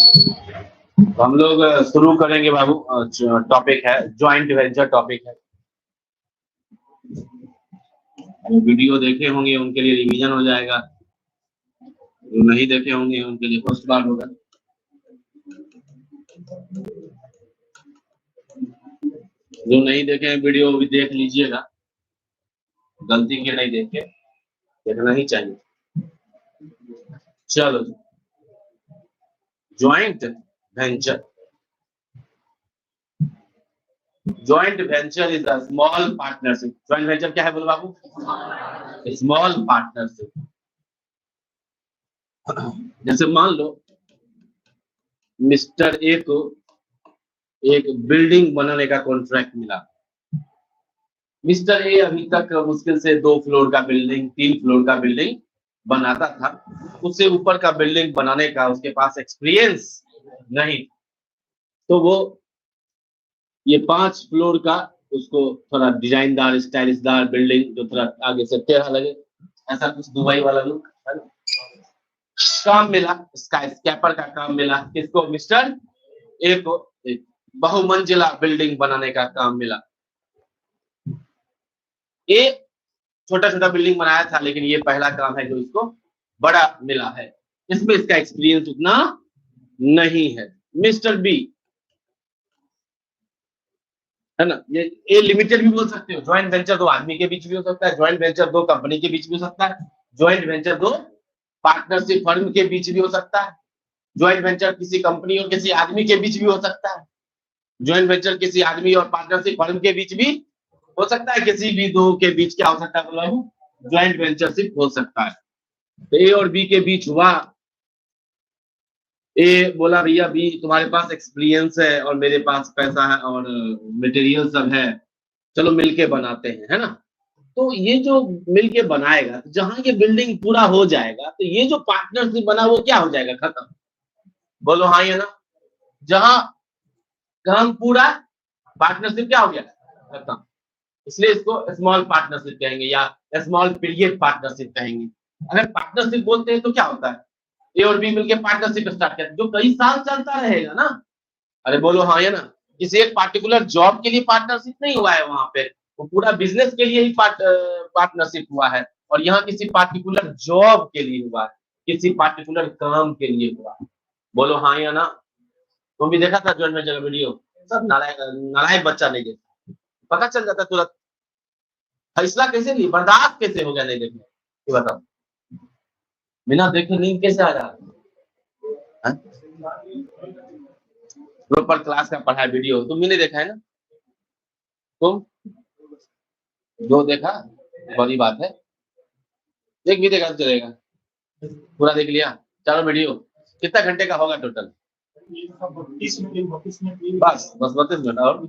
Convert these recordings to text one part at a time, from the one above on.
तो हम लोग शुरू करेंगे बाबू। टॉपिक है ज्वाइंट वेंचर टॉपिक है। वीडियो देखे होंगे उनके लिए रिवीजन हो जाएगा, जो नहीं देखे होंगे उनके लिए फर्स्ट बार होगा। जो नहीं देखे हैं वीडियो भी देख लीजिएगा, गलती के नहीं देखे, देखना ही चाहिए। चलो, joint venture. Joint venture is a small partnership. Joint venture क्या है बोलो बाबू? Small partnership. जैसे मान लो मिस्टर ए को एक बिल्डिंग बनाने का कॉन्ट्रैक्ट मिला। मिस्टर ए अभी तक मुश्किल से 2 फ्लोर का बिल्डिंग, 3 फ्लोर का बिल्डिंग बनाता था। उससे ऊपर का बिल्डिंग बनाने का उसके पास एक्सपीरियंस नहीं, तो वो ये 5 फ्लोर का उसको थोड़ा डिजाइनदार स्टाइलिशदार बिल्डिंग जो थोड़ा आगे से टेढ़ा लगे, ऐसा कुछ दुबई वाला लुक काम मिला। स्काई स्कैपर का काम मिला। किसको? मिस्टर ए को एक बहुमंजिला बिल्डिंग बनाने का काम मिला। ए छोटा छोटा बिल्डिंग बनाया था, लेकिन ये पहला काम है जो इसको बड़ा मिला है। इसमें इसका एक्सपीरियंस उतना नहीं है। मिस्टर बी है ना, ये ए लिमिटेड भी बोल सकते हो। ज्वाइंट वेंचर 2 आदमी के बीच भी हो सकता है, ज्वाइंट वेंचर 2 कंपनी के बीच भी हो सकता है, ज्वाइंट वेंचर 2 पार्टनरशिप फर्म के बीच भी हो सकता है, ज्वाइंट वेंचर किसी कंपनी और किसी आदमी के बीच भी हो सकता है, ज्वाइंट वेंचर किसी आदमी और पार्टनरशिप फर्म के बीच भी हो सकता है। किसी भी दो के बीच क्या हो सकता है बोला हूँ? ज्वाइंट वेंचरशिप हो सकता है। तो ए और बी के बीच हुआ। ए बोला भैया बी तुम्हारे पास एक्सपीरियंस है और मेरे पास पैसा है और मटेरियल सब है, चलो मिलके बनाते हैं, है ना। तो ये जो मिलके बनाएगा, जहां ये बिल्डिंग पूरा हो जाएगा तो ये जो पार्टनरशिप बना वो क्या हो जाएगा? खत्म। बोलो हाँ या ना। जहां काम पूरा, पार्टनरशिप क्या हो गया? खत्म। इसलिए इसको स्मॉल पार्टनरशिप कहेंगे या स्मॉल पीरियड पार्टनरशिप कहेंगे। अगर पार्टनरशिप बोलते हैं तो क्या होता है? ए और बी मिलकर पार्टनरशिप स्टार्ट करते हैं जो कई साल चलता रहेगा ना। अरे बोलो हाँ या ना। किसी एक पार्टिकुलर जॉब के लिए पार्टनरशिप नहीं हुआ है वहां पे, वो पूरा बिजनेस के लिए ही पार्टनरशिप हुआ है। और यहाँ किसी पार्टिकुलर जॉब के लिए हुआ है, किसी पार्टिकुलर काम के लिए हुआ है। बोलो हाँ या ना। तुम भी देखा था ज्वाइंट वेंचर का वीडियो? सब नालायक नालायक बच्चा नहीं देखा, पता चल जाता तुरंत। फैसला कैसे ली, बर्दाश्त कैसे हो गया नहीं देखने, ये बताओ। बिना देखे नींद कैसे आ रहा है? प्रॉपर क्लास का पढ़ा वीडियो तुम भी नहीं देखा है ना? तुम जो देखा बड़ी बात है, एक भी देखा तो चलेगा। पूरा देख लिया चारों वीडियो? कितना घंटे का होगा टोटल? बस 32 मिनट और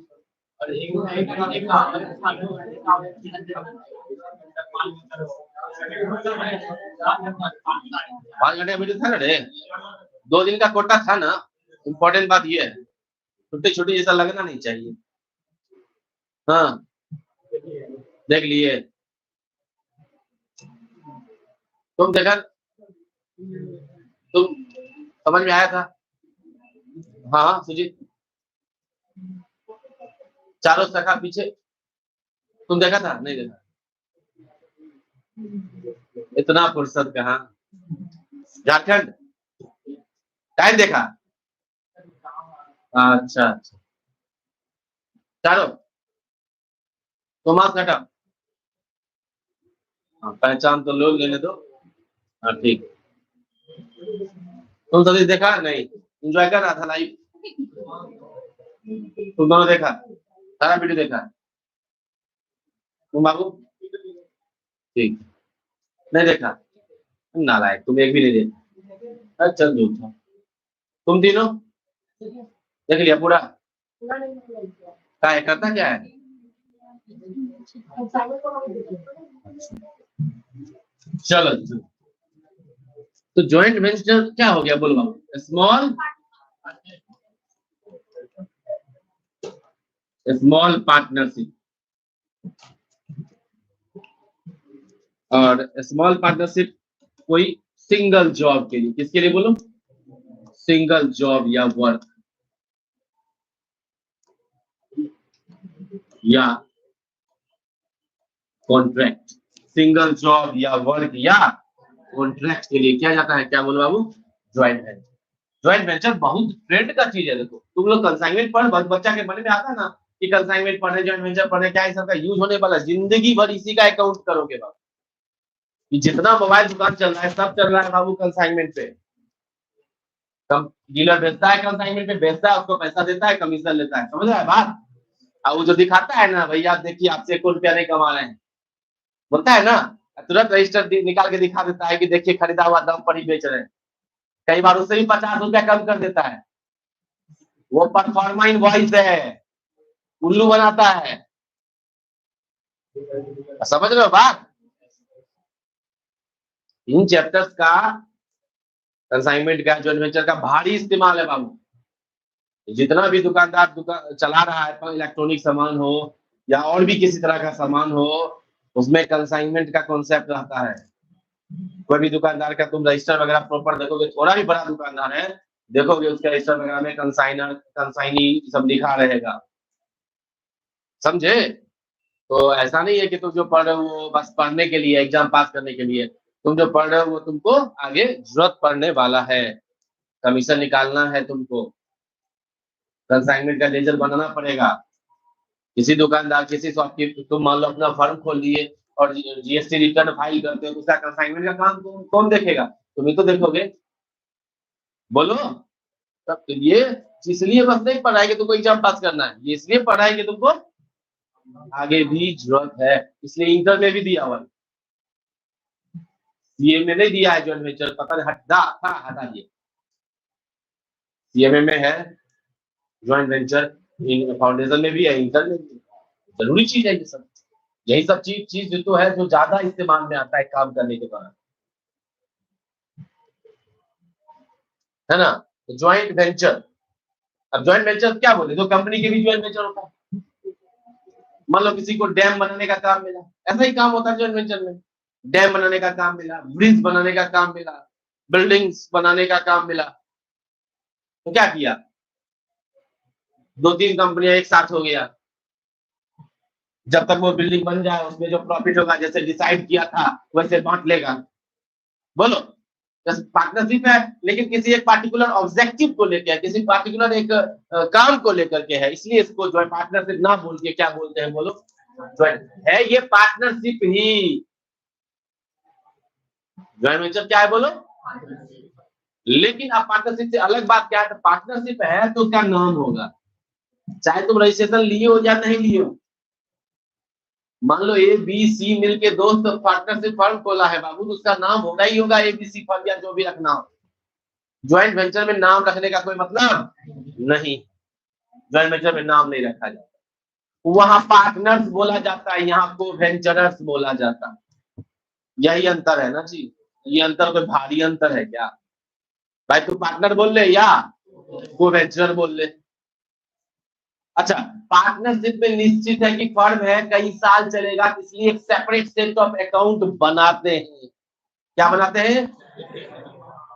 5 घंटे का वीडियो था ना रे। 2 दिन का कोटा था ना। इम्पोर्टेंट बात ये है, छुट्टी छुट्टी जैसा लगना नहीं चाहिए। हाँ देख लिए तुम, देखा तुम, समझ में आया था? हाँ सुजीत, चारों शाखा पीछे तुम देखा था नहीं देखा? इतना फुर्सत कहाँ। झारखंड टाइम देखा? अच्छा अच्छा, चारों तो मार्क्स घटा। हाँ, पहचान तो लोग लेने दो। हाँ ठीक। तुम सभी देखा नहीं? एंजॉय कर रहा था लाइव? तुम दोनों देखा? सारा वीडियो देखा? तुम बाबू? ठीक, नहीं देखा? नालायक, तुम एक भी नहीं देखा। अच्छा झूठा। तुम तीनों देख लिया पूरा? क्या है, करता क्या है? चलो तो ज्वाइंट वेंचर क्या हो गया बोलो बाबू? Small partnership. और स्मॉल पार्टनरशिप कोई सिंगल जॉब के लिए, किसके लिए बोलो? सिंगल जॉब या वर्क या कॉन्ट्रैक्ट, सिंगल जॉब या वर्क या कॉन्ट्रैक्ट के लिए क्या जाता है, क्या बोलो बाबू, ज्वाइंट वेंचर। ज्वाइंट वेंचर बहुत ट्रेंड का चीज है। देखो तुम लोग कंसाइनमेंट पढ़, बच्चा के मन में आता है ना कि कंसाइनमेंट पढ़े, ज्वाइंट वेंचर पढ़े, क्या इस सबका यूज होने वाला, जिंदगी भर इसी का अकाउंट करोगे बाबू। कि जितना मोबाइल दुकान चल रहा है सब चल रहा है बाबू कंसाइनमेंट पे। कम डीलर बेचता है कंसाइनमेंट पे, बेचता है, उसको पैसा देता है, कमीशन लेता है, समझ रहा है बात। और वो जो दिखाता है ना, भैया देखिए आपसे 1 रुपया नहीं कमा रहे हैं, बोलता है ना, तुरंत रजिस्टर निकाल के दिखा देता है कि देखिए खरीदा हुआ दाम पर ही बेच रहे हैं। कई बार उससे भी 50 रुपया कम कर देता है। वो परफॉर्मा इनवॉइस है, उल्लू बनाता है। समझ रहे हो बात। इन चैप्टर्स का, कंसाइनमेंट का, जॉइंट वेंचर का भारी इस्तेमाल है बाबू। जितना भी दुकानदार दुकान चला रहा है, इलेक्ट्रॉनिक सामान हो या और भी किसी तरह का सामान हो, उसमें कंसाइनमेंट का कॉन्सेप्ट रहता है। कोई भी दुकानदार का तुम रजिस्टर वगैरह प्रॉपर देखोगे, थोड़ा भी बड़ा दुकानदार है देखोगे उसके रजिस्टर वगैरह में कंसाइनर, कंसाइनी सब लिखा रहेगा, समझे। तो ऐसा नहीं है कि तुम जो पढ़ रहे हो वो बस पढ़ने के लिए, एग्जाम पास करने के लिए। तुम जो पढ़ रहे हो वो तुमको आगे जरूरत पड़ने वाला है। कमीशन निकालना है तुमको, कंसाइनमेंट का लेजर बनाना पड़ेगा। किसी दुकानदार, किसी शॉप की, तुम मान लो अपना फर्म खोल लिए और जीएसटी रिटर्न फाइल करते हो, तो उसका कंसाइनमेंट का काम कौन देखेगा, तुम ही तो देखोगे, बोलो। तब तो ये इसलिए बस नहीं पढ़ा है कि तुमको एग्जाम पास करना है, ये इसलिए पढ़ा है कि तुमको आगे भी जरूरत है। इसलिए इंटर में भी दिया हुआ, सीए में नहीं दिया है जॉइंट वेंचर, पता हटा दिए। सीएमए में है जॉइंट वेंचर, फाउंडेशन में भी है, इंटर में भी है। जरूरी चीज है ये सब। यही सब चीज जो तो है जो ज्यादा इस्तेमाल में आता है काम करने के दौरान, है ना। तो ज्वाइंट वेंचर, अब ज्वाइंट वेंचर क्या बोले, जो कंपनी के भी ज्वाइंट वेंचर होता है। मान लो किसी को डैम बनाने का काम मिला, ऐसा ही काम होता है ज्वाइंट वेंचर में। डैम बनाने का काम मिला, ब्रिज बनाने का काम मिला, बिल्डिंग्स बनाने का काम मिला, तो क्या किया, 2-3 कंपनियां एक साथ हो गया। जब तक वो बिल्डिंग बन जाए उसमें जो प्रॉफिट होगा, जैसे डिसाइड किया था वैसे बांट लेगा, बोलो। जैसे पार्टनरशिप है लेकिन किसी एक पार्टिकुलर ऑब्जेक्टिव को लेकर, किसी पार्टिकुलर एक काम को लेकर के है, इसलिए इसको जो है पार्टनरशिप ना बोल के क्या बोलते हैं, बोलो, ज्वाइंट है। ये पार्टनरशिप ही, ज्वाइंट वेंचर क्या है, बोलो। लेकिन अब पार्टनरशिप से अलग बात क्या है, पार्टनरशिप है तो उसका नाम होगा, चाहे तुम रजिस्ट्रेशन लिए हो या नहीं लिए हो। मान लो ए बी सी मिलके दोस्त पार्टनरशिप फर्म खोला है बाबू, तो उसका नाम होगा ही होगा एबीसी फर्म, या जो भी रखना हो। ज्वाइंट वेंचर में नाम रखने का कोई मतलब नहीं, ज्वाइंट वेंचर में नाम नहीं रखा जाता। वहां पार्टनर्स बोला जाता है, यहाँ को वेंचरर्स बोला जाता है। यही अंतर है ना जी। ये अंतर कोई भारी अंतर है क्या भाई, तू पार्टनर बोल ले या को वेंचरर बोल ले। अच्छा, पार्टनरशिप में निश्चित है कि फर्म है कई साल चलेगा, इसलिए एक सेपरेट सेट ऑफ अकाउंट बनाते हैं। क्या बनाते हैं,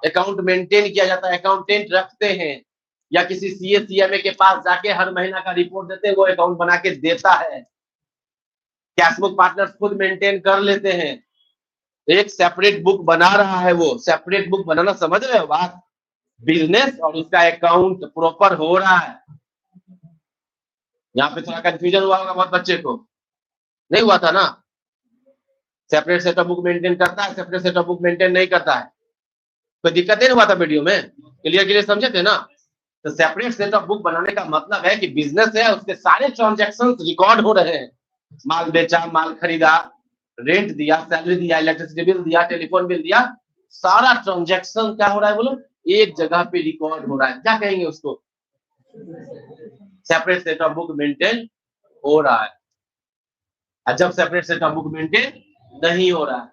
अकाउंट मेंटेन किया जाता है, अकाउंटेंट रखते हैं, या किसी सीए सीएमए के पास जाके हर महीना का रिपोर्ट देते हैं, वो अकाउंट बना के देता है। कैशबुक पार्टनर खुद मेंटेन कर लेते हैं, एक सेपरेट बुक बना रहा है। वो सेपरेट बुक बनाना, समझ रहे हो बात, बिजनेस और उसका अकाउंट प्रॉपर हो रहा है। यहाँ पे थोड़ा कंफ्यूजन हुआ होगा बहुत बच्चे को, नहीं हुआ था ना। सेपरेट सेटअप बुक मेंटेन करता है, सेपरेट सेटअप बुक मेंटेन नहीं करता है, कोई दिक्कत नहीं हुआ था वीडियो में, क्लियर समझे थे ना। तो सेपरेट सेटअप बुक बनाने का मतलब है कि बिजनेस है, उसके सारे ट्रांजैक्शंस रिकॉर्ड हो रहे हैं। माल बेचा, माल खरीदा, रेंट दिया, सैलरी दिया, इलेक्ट्रिसिटी बिल दिया, टेलीफोन बिल दिया, सारा ट्रांजैक्शन क्या हो रहा है, बोलो, एक जगह पे रिकॉर्ड हो रहा है। क्या कहेंगे उसको, सेपरेट सेटअप बुक मेंटेन हो रहा है। और जब सेपरेट सेटअप बुक मेंटेन नहीं हो रहा है,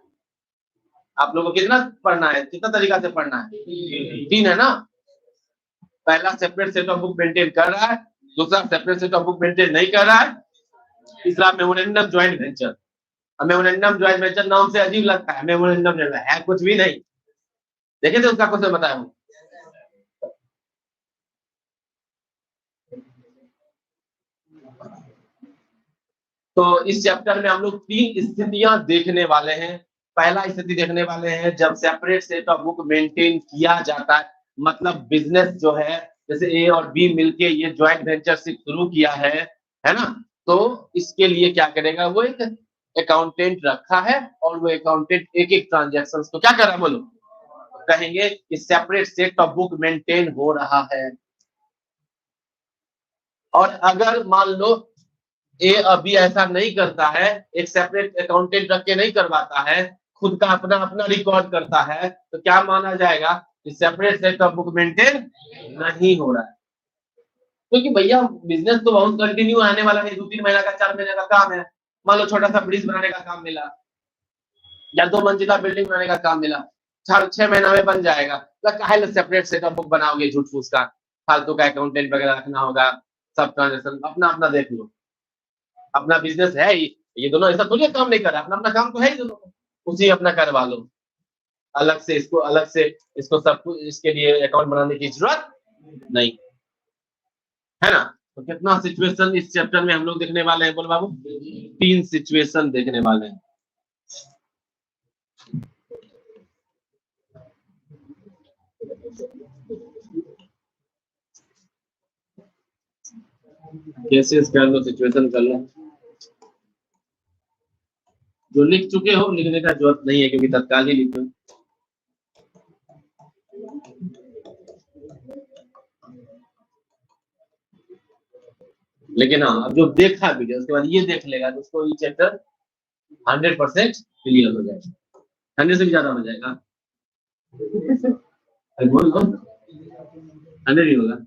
आप लोगों को कितना पढ़ना है, कितना तरीका से पढ़ना है, 3 है ना। पहला separate set of book maintain कर रहा है, दूसरा separate set of book maintain नहीं कर रहा है, तीसरा memorandum joint venture. Memorandum joint venture नाम से अजीब लगता है, मेमोरेंडम है कुछ भी नहीं। देखे थे उसका क्वेश्चन बताया हूँ, तो इस चैप्टर में हम लोग 3 स्थितियां देखने वाले हैं। पहला स्थिति देखने वाले हैं जब separate set of book maintain किया जाता है, मतलब बिजनेस जो है जैसे ए और बी मिलके ये ज्वाइंट वेंचरशिप शुरू किया है ना? तो इसके लिए क्या करेगा, वो एक अकाउंटेंट रखा है और वो अकाउंटेंट एक-एक ट्रांजैक्शंस को क्या कर रहा है बोलो? कहेंगे कि separate set of book maintain हो रहा है। और अगर मान लो ए अभी ऐसा नहीं करता है, एक सेपरेट अकाउंटेंट रख के नहीं करवाता है, खुद का अपना अपना रिकॉर्ड करता है, तो क्या माना जाएगा कि separate set of book maintain नहीं हो रहा है। क्योंकि भैया बिजनेस तो बहुत कंटिन्यू आने वाला है, 2-3 महीना का 4 महीने का काम है। मान लो छोटा सा ब्रिज बनाने का काम मिला या 2 मंजिला बिल्डिंग बनाने का काम मिला, 6 महीना में बन जाएगा, तो काहे सेपरेट सेट ऑफ बुक बनाओगे झूठ फूस का, फालतू का अकाउंटेंट वगैरह रखना होगा, सब ट्रांजेक्शन अपना अपना देख लो। अपना बिजनेस है ही, ये दोनों ऐसा थोड़ी काम नहीं कर रहा, अपना अपना काम तो है ही दोनों, उसी अपना करवा लो। अलग से इसको सब कुछ इसके लिए अकाउंट बनाने की जरूरत नहीं है ना। तो कितना सिचुएशन इस चैप्टर में हम लोग देखने वाले हैं बोल बाबू? 3 सिचुएशन देखने वाले हैं। केसेस कर लो, सिचुएशन कर लो, जो लिख चुके हो लिखने का जरूरत नहीं है क्योंकि तत्काल ही लिखो। लेकिन हाँ, अब जो देखा वीडियो उसके बाद ये देख लेगा तो उसको ये चैप्टर 100% क्लियर हो जाएगा, 100 से भी ज्यादा हो जाएगा। बोल लो 100 ही होगा।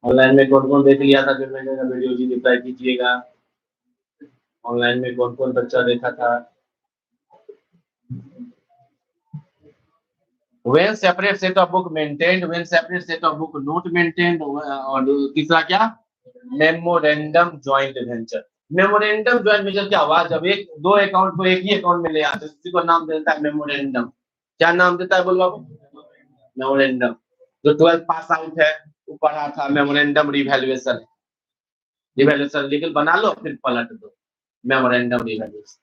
ऑनलाइन में कौन कौन देख लिया था जो मैंने वीडियो जी रिप्लाई कीजिएगा। ऑनलाइन में कौन कौन बच्चा देखा था? when separate set of book maintained, when separate set of book not maintained, और तीसरा क्या, memorandum joint venture. Memorandum joint venture क्या हुआ, जब एक दो अकाउंट को एक ही अकाउंट में ले आते उसी को नाम देता है मेमोरेंडम। क्या नाम देता है बोल बाबू? मेमोरेंडम। जो 12 पास आउट है वो पढ़ा था मेमोरेंडम रिवैल्यूएशन, रिवैल्यूएशन लीगल बना लो फिर पलट दो, मेमोरेंडम रिवैल्यूएशन।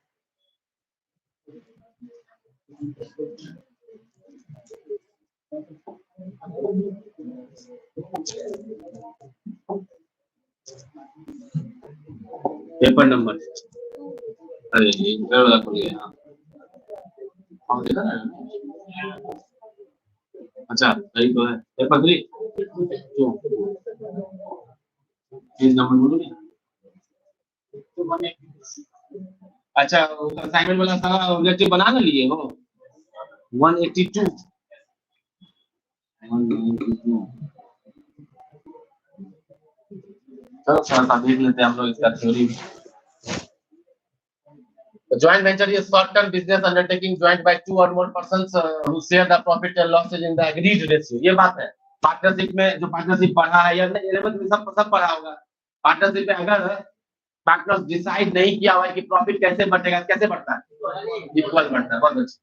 पेपर नंबर, अरे ये वाला खुल गया। हाँ देखा ना, अच्छा सही तो है। पेपर 3 तो पेज नंबर बोलोगे? अच्छा असाइनमेंट वाला सारा ऑब्जेक्टिव बना ना लिए हो? 182 चलो थोड़ा देख लेते हैं हम लोग इसका theory. Joint venture is short-term business undertaking joint by 2 or more persons who share the profit and losses in the agreed ratio। ये बात है। पार्टनरशिप में जो पार्टनरशिप पढ़ा है या 11th में सब पढ़ा होगा। पार्टनरशिप में अगर पार्टनर्स डिसाइड नहीं किया हुआ है कि प्रॉफिट कैसे बढ़ेगा, कैसे बढ़ता है? इक्वल बढ़ता है। बहुत अच्छा।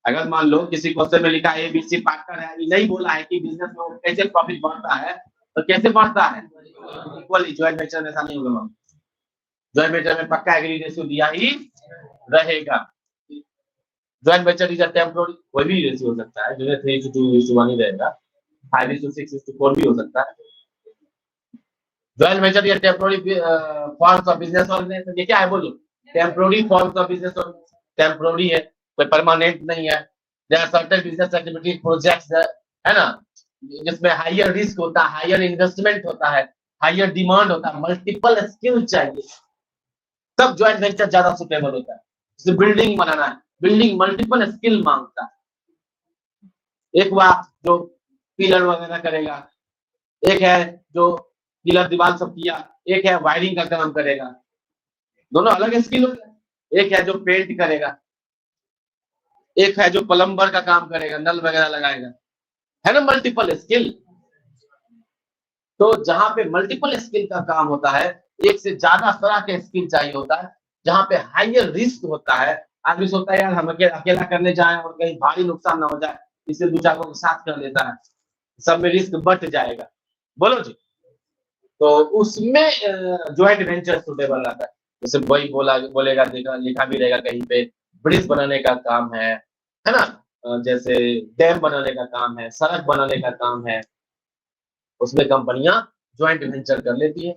अगर मान लो किसी क्वेश्चन में लिखा है एबीसी पार्टनर है, नहीं बोला है कि बिजनेस में कैसे प्रॉफिट बढ़ता है, तो कैसे बढ़ता है? इक्वली। ज्वाइंट वेंचर में ऐसा नहीं होगा। ज्वाइंट वेंचर में पक्का एग्री रेशियो दिया ही रहेगा। Joint venture is a temporary, कोई भी रेशियो हो सकता है, जो 3:2:1 ही रहेगा, 5:6:4 भी हो सकता है। ज्वाइंट वेंचर या temporary forms of business organisation, ये क्या है बोलो? Temporary forms of business, temporary है, कोई परमानेंट नहीं है। There are certain business activity projects है ना, जिसमें हायर रिस्क होता है, हायर इन्वेस्टमेंट होता है, हायर डिमांड होता है, मल्टीपल स्किल चाहिए, तब ज्वाइंट वेंचर ज्यादा सुटेबल होता है। जैसे बिल्डिंग बनाना है, बिल्डिंग मल्टीपल स्किल मांगता है। एक बार जो पिलर वगैरह करेगा, एक है जो पिलर दीवार सब किया, एक है वायरिंग का काम करेगा, दोनों अलग स्किल होता है। एक है जो पेंट करेगा, एक है जो प्लम्बर का काम करेगा, नल वगैरह लगाएगा, है ना, मल्टीपल स्किल। तो जहां पे मल्टीपल स्किल का काम होता है, एक से ज्यादा तरह के स्किल चाहिए होता है, जहां पे हाइयर रिस्क होता है, आदमी सोचता है यार हम अकेला करने जाएं और कहीं भारी नुकसान ना हो जाए, इसलिए दो चार को साथ कर लेता है, सब में रिस्क बढ़ जाएगा। बोलो जी। तो उसमें ज्वाइंट वेंचर सुटेबल रहता है। जैसे वही बोलेगा देखा लिखा भी रहेगा कहीं पे, ब्रिज बनाने का काम है ना, जैसे डैम बनाने का काम है, सड़क बनाने का काम है, उसमें कंपनियां ज्वाइंट वेंचर कर लेती है।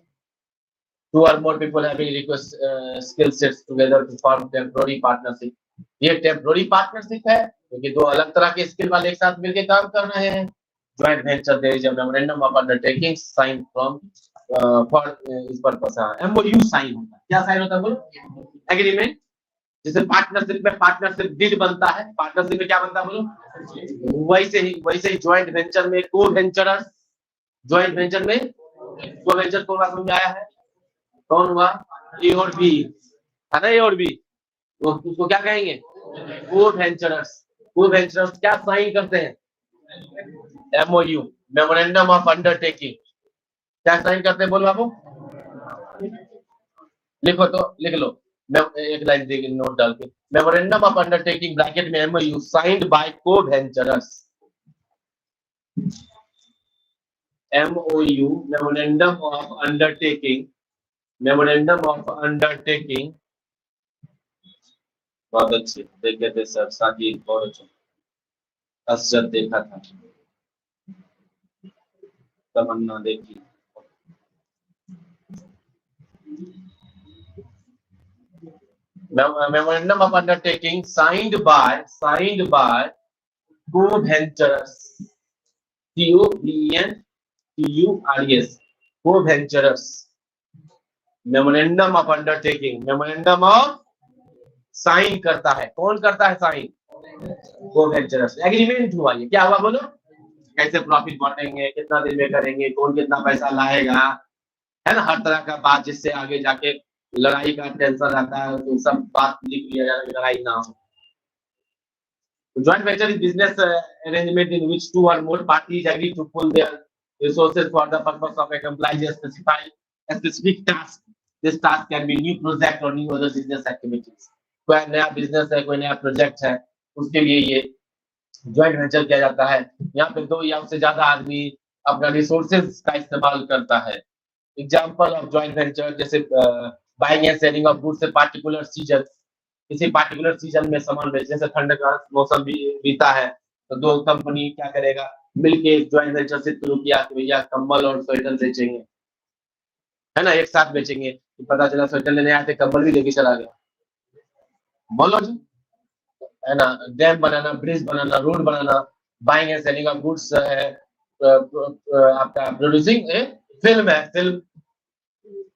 Two or more people having request skill sets together to form temporary partnership. ये टेम्पोररी पार्टनरशिप है क्योंकि दो अलग तरह के स्किल वाले एक साथ मिलकर काम कर रहे हैं। Joint venture there is a memorandum of undertaking sign from for इस पर्पस है। एमओयू साइन होता है। क्या साइन होता है बोलो? एग्रीमेंट। जैसे पार्टनरशिप डीड बनता है, पार्टनरशिप में क्या बनता है बोलो? वैसे ही ज्वाइंट वेंचर में को वेंचरर्स, ज्वाइंट वेंचर में को वेंचर को समझ आया है? कौन हुआ? ए और बी है ना, ए और बी, वो उसको क्या कहेंगे? को वेंचरर्स। को वेंचरर्स क्या साइन करते हैं? MOU, memorandum of undertaking. क्या साइन करते हैं बोलो बाबू? लिखो तो लिख लो, मैं एक लाइन देखिए नोट डाल के, मेमोरेंडम ऑफ अंडरटेकिंग ब्रैकेट में MOU signed by co-venturers. MOU memorandum of undertaking, memorandum of undertaking. बहुत अच्छे देख गए थे सर, साथी बहुत अच्छे, असजद देखा था, तमन्ना देखी। Memorandum of undertaking signed by co-venturers, C-O-V-E-N-T-U-R-E-S, co-venturers. Memorandum of undertaking, memorandum of sine करता है, कौन करता है साइन? को-वेंचरर्स। एग्रीमेंट हुआ, ये क्या हुआ बोलो? कैसे प्रॉफिट बांटेंगे, कितना दिन में करेंगे, कौन कितना पैसा लाएगा, है ना, हर तरह का बात, जिससे आगे जाके लड़ाई का टेंशन रहता है तो सब बात लिख लिया जाए, लड़ाई ना हो। Joint venture is business arrangement in which two or more parties agree to pool their resources for the purpose of accomplishing a specific task. This task can be new project or new other business activities. कोई नया business है, कोई नया project है, उसके लिए ये joint venture किया जाता है। यहाँ पे दो या उससे ज्यादा आदमी अपना रिसोर्सेज का इस्तेमाल करता है। एग्जाम्पल ऑफ ज्वाइंट वेंचर, जैसे buying and selling of goods a particular season, किसी पार्टिकुलर सीजन में सामान बेचने, जैसे ठंड का मौसम भी बीता है तो दो कंपनी क्या करेगा, मिलके ज्वाइंट वेंचर से शुरू किया कि भैया कंबल और स्वेटर बेचेंगे, है ना, एक साथ बेचेंगे। पता चला स्वेटर लेने आए थे, कंबल भी लेके चला गया। बोलो जी, है ना, dam banana, bridge banana, road banana, buying and selling of goods है, आपका प्रोड्यूसिंग फिल्म है,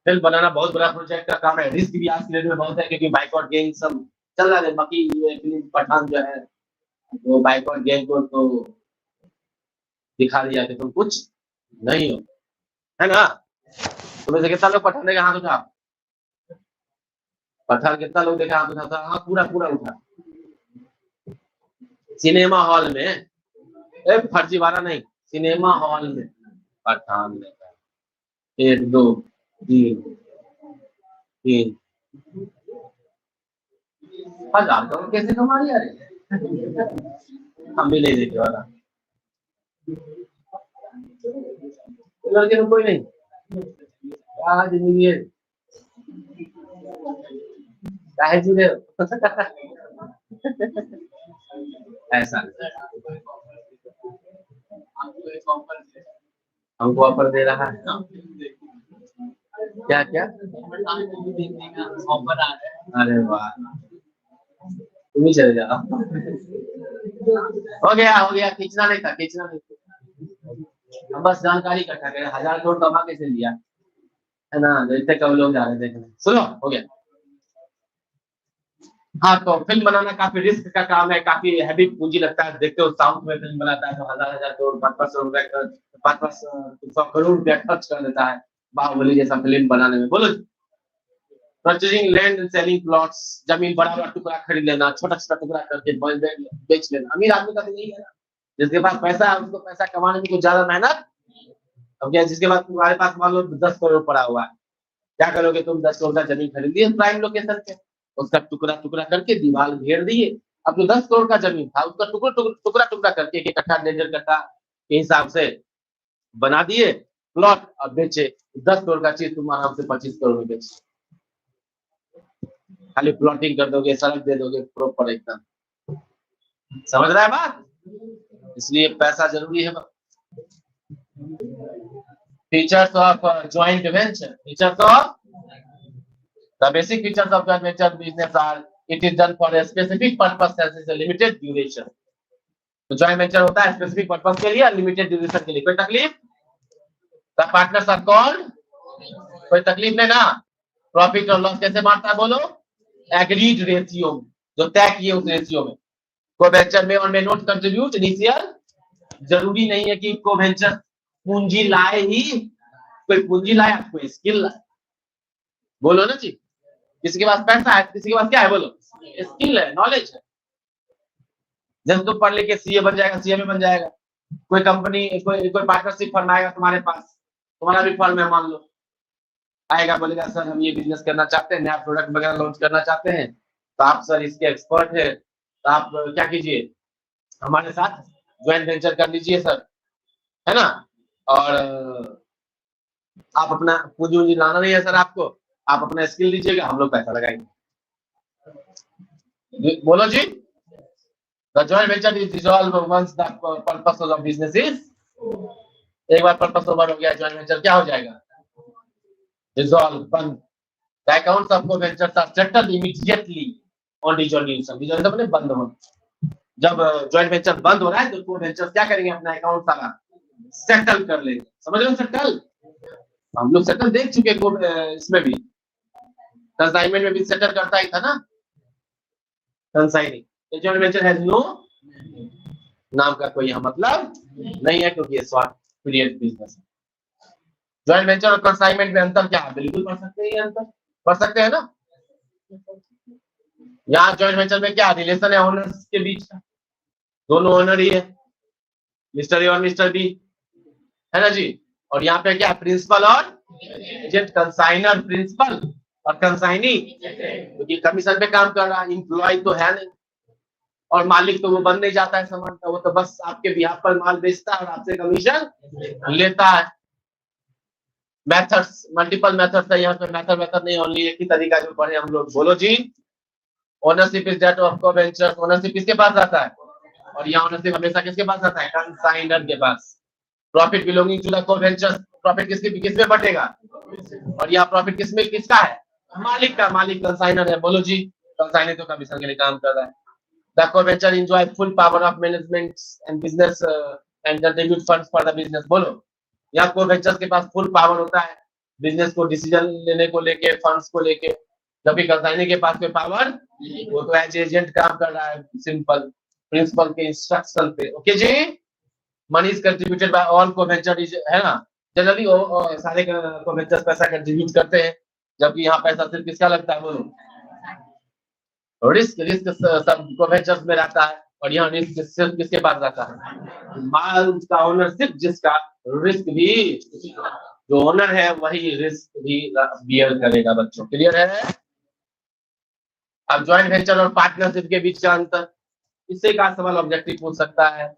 फिल्म बनाना बहुत बड़ा प्रोजेक्ट का काम है। रिस्क भी आज के डेट में बहुत है क्योंकि बाइकआउट गैंग सब चल रहा है। बाकी फिल्म पठान जो है वो बाइकआउट गैंग को तो दिखा दिया कि तुम कुछ नहीं हो, है ना। तुम्हें से कितना लोग पठान देखा हाथ उठा? पठान कितना लोग देखा हाथ उठा? हाँ पूरा पूरा उठा। सिनेमा हॉल में, फर्जीवाड़ा नहीं, सिनेमा हॉल में पठान देखा। 1 2 3 3 1000 करोड़ कैसे कमा लिया रे? हम भी नहीं देखे वाला लड़के तो कोई नहीं, क्या जिंदगी है, काहे जी रहे हो? ऐसा हमको ऑफर दे रहा है, क्या क्या ऑफर आ रहा है? अरे वाह, तुम ही चले जाओ। हो गया, खींचना नहीं था, खींचना नहीं था, हम बस जानकारी इकट्ठा करें। 1000 करोड़ कमा कैसे लिया, है ना, इतने कम लोग जा रहे देखने। सुनो, हो गया। हाँ, तो फिल्म बनाना काफी रिस्क का काम है, काफी हैवी पूंजी लगता है। देखते हो साउथ में फिल्म बनाता है तो हजार-हजार करोड़, 500 रुपए का 5-5 100 करोड़ रुपया खर्च कर देता है बाहुबली जैसा फिल्म बनाने में। बोलो, purchasing land and selling plots, जमीन बड़ा-बड़ा टुकड़ा खरीद लेना, छोटा-छोटा टुकड़ा करके बेच लेना। अमीर आदमी का तो यही है ना, जिसके पास पैसा है उसको पैसा कमाने में कुछ ज्यादा मेहनत। अब क्या, जिसके पास तुम्हारे पास मान लो 10 करोड़ पड़ा हुआ है, क्या करोगे तुम? 10 करोड़ का जमीन खरीद लिए प्राइम लोकेशन पे, उसका टुकड़ा टुकड़ा करके दीवार घेर दिए। अब जो 10 करोड़ का जमीन था उसका टुकड़ा टुकड़ा करके एक कट्ठा 1.5 कट्ठा के हिसाब से बना दिए प्लॉट और बेचे। 10 करोड़ का चीज तुम आराम से 25 करोड़ में बेच, खाली प्लॉटिंग कर दोगे, सड़क दे दोगे प्रॉपर एकदम। समझ रहा है बात? इसलिए पैसा जरूरी है। Features of joint venture, features of the basic features of joint venture business are it is done for a specific purpose and is a limited duration। तो ज्वाइंट वेंचर होता है स्पेसिफिक पर्पस के लिए और लिमिटेड ड्यूरेशन के लिए। कोई तकलीफ? द पार्टनर्स आर कॉल्ड, कोई तकलीफ नहीं ना? प्रॉफिट और लॉस कैसे बांटता है बोलो? एग्रीड रेशियो में, जो तय किए उस रेशियो में। को वेंचर में और मे नॉट कंट्रीब्यूट इनिशियल, जरूरी नहीं है कि को वेंचर पूंजी लाए ही, कोई पूंजी लाए कोई स्किल लाए। बोलो ना जी, किसी के पास पैसा है, किसी के पास क्या है बोलो? स्किल है, नॉलेज है। जब तुम पढ़ लिख के सीए बन जाएगा, सीए में बन जाएगा। कोई कंपनी कोई पार्टनरशिप फर्म आएगा तुम्हारे पास, तुम्हारा भी फर्म है मान लो, आएगा बोलेगा सर हम ये बिजनेस करना चाहते हैं, नया प्रोडक्ट वगैरह लॉन्च करना चाहते हैं, तो आप सर इसके एक्सपर्ट है, तो आप क्या कीजिए, हमारे साथ ज्वाइंट वेंचर कर लीजिए सर, है ना? और आप अपना पूंजी वूंजी लाना नहीं है सर आपको, आप अपना स्किल दीजिएगा, हम लोग पैसा लगाएंगे। बोलो जी, the joint venture is dissolve once the purpose of business is, एक बार पर्पस ओवर हो गया जॉइंट वेंचर क्या हो जाएगा? डिसॉल्व, बंद। The accounts of ventures are settled immediately on dissolution, dissolution मतलब बंद होना। जब जॉइंट वेंचर बंद हो रहा है तो को वेंचर्स क्या करेंगे? अपना अकाउंट सारा सेटल कर लेंगे। समझ रहे हो सेटल? हम लोग सेटल देख चुके को इसमें भी, कंसाइनमेंट में भी सेटल करता ही था ना कंसाइनिंग। जॉइंट वेंचर हैज नो नाम का कोई यहाँ मतलब नहीं है, क्योंकि ये शॉर्ट पीरियड बिजनेस है। जॉइंट वेंचर और कंसाइनमेंट में अंतर क्या है? बिल्कुल पढ़ सकते हैं, ये अंतर पढ़ सकते हैं ना। यहाँ जॉइंट वेंचर में क्या रिलेशन है? ओनर्स के बीच का, दोनों ओनर ही है, मिस्टर ए और मिस्टर बी, है ना जी। और यहाँ पे क्या प्रिंसिपल और एजेंट, कंसाइनर प्रिंसिपल और कंसाइनी, क्योंकि कमीशन पे काम कर रहा है, इंप्लॉय तो है नहीं, और मालिक तो वो बन नहीं जाता है सामान का, वो तो बस आपके बिहाफ पर माल बेचता है और आपसे कमीशन लेता है। मेथड्स, मल्टीपल मेथड्स है यहाँ पे, मेथड नहीं, ओनली एक ही तरीका जो पढ़े हम लोग। बोलो जी, ownership is that of co-venturers, ownership किसके पास आता है? और यहाँ ओनरशिप हमेशा किसके पास आता है? कंसाइनर के पास। Profit belonging to the co-venturers, profit किसमें बटेगा? और यहाँ प्रॉफिट किसका है? मालिक का, मालिक कंसाइनर है। बोलो जी, कंसाइनर तो कमीशन के लिए काम कर रहा है। The co-venture enjoy full power of management and business and contribute funds for the business। बोलो, यहाँ co-ventures के पास फुल पावर होता है बिजनेस को डिसीजन लेने को लेके, फंड्स को लेके, जबकि कंसाइनर के पास कोई पावर, वो तो एज एजेंट काम कर रहा है, सिंपल प्रिंसिपल के इंस्ट्रक्शन पे। ओके जी, money is contributed by all co-venture, है ना। जनरली सारे को-वेंचर्स पैसा कंट्रीब्यूट करते हैं, जबकि यहाँ पैसा सिर्फ किसका लगता है बोलो? रिस्क, रिस्क सब को-वेंचर्स में रहता है, और यहाँ रिस्क सिर्फ किसके पास रहता है? माल का ओनरशिप जिसका, रिस्क भी जो ओनर है वही रिस्क भी बियर करेगा। बच्चों क्लियर है? अब ज्वाइंट वेंचर और पार्टनरशिप के बीच का अंतर, इससे का सवाल ऑब्जेक्टिव पूछ सकता है।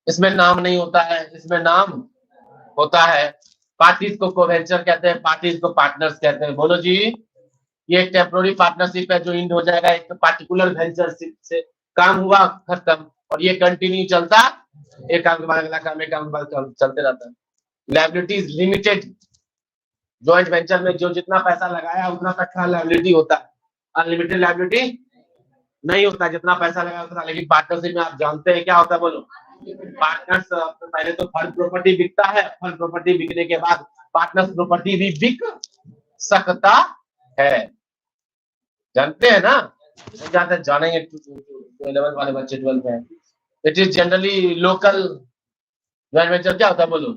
इसमें नाम नहीं होता है, इसमें नाम होता है। पार्टीज को को-वेंचर कहते हैं, पार्टीज को पार्टनर्स कहते हैं। बोलो जी, ये एक टेम्पोररी पार्टनरशिप है जो इंड हो जाएगा एक पार्टिकुलर वेंचरशिप से, काम हुआ खत्म, और ये कंटिन्यू चलता, एक काम के बाद अगला काम, एक काम के बाद चलते रहता है। लायबिलिटीज लिमिटेड, जॉइंट वेंचर में जो जितना पैसा लगाया उतना तक का लायबिलिटी होता है, अनलिमिटेड लायबिलिटी नहीं होता, जितना पैसा लगाया उतना। लेकिन पार्टनरशिप में आप जानते हैं क्या होता है बोलो? पार्टनर्स पहले तो फर्स्ट प्रॉपर्टी बिकता है, फर्स्ट प्रॉपर्टी बिकने के बाद पार्टनर्स प्रॉपर्टी भी बिक सकता है। जानते हैं ना, जाते जानेंगे 11 वाले बच्चे 12 में। It is generally local joint venture क्या होता है बोलो?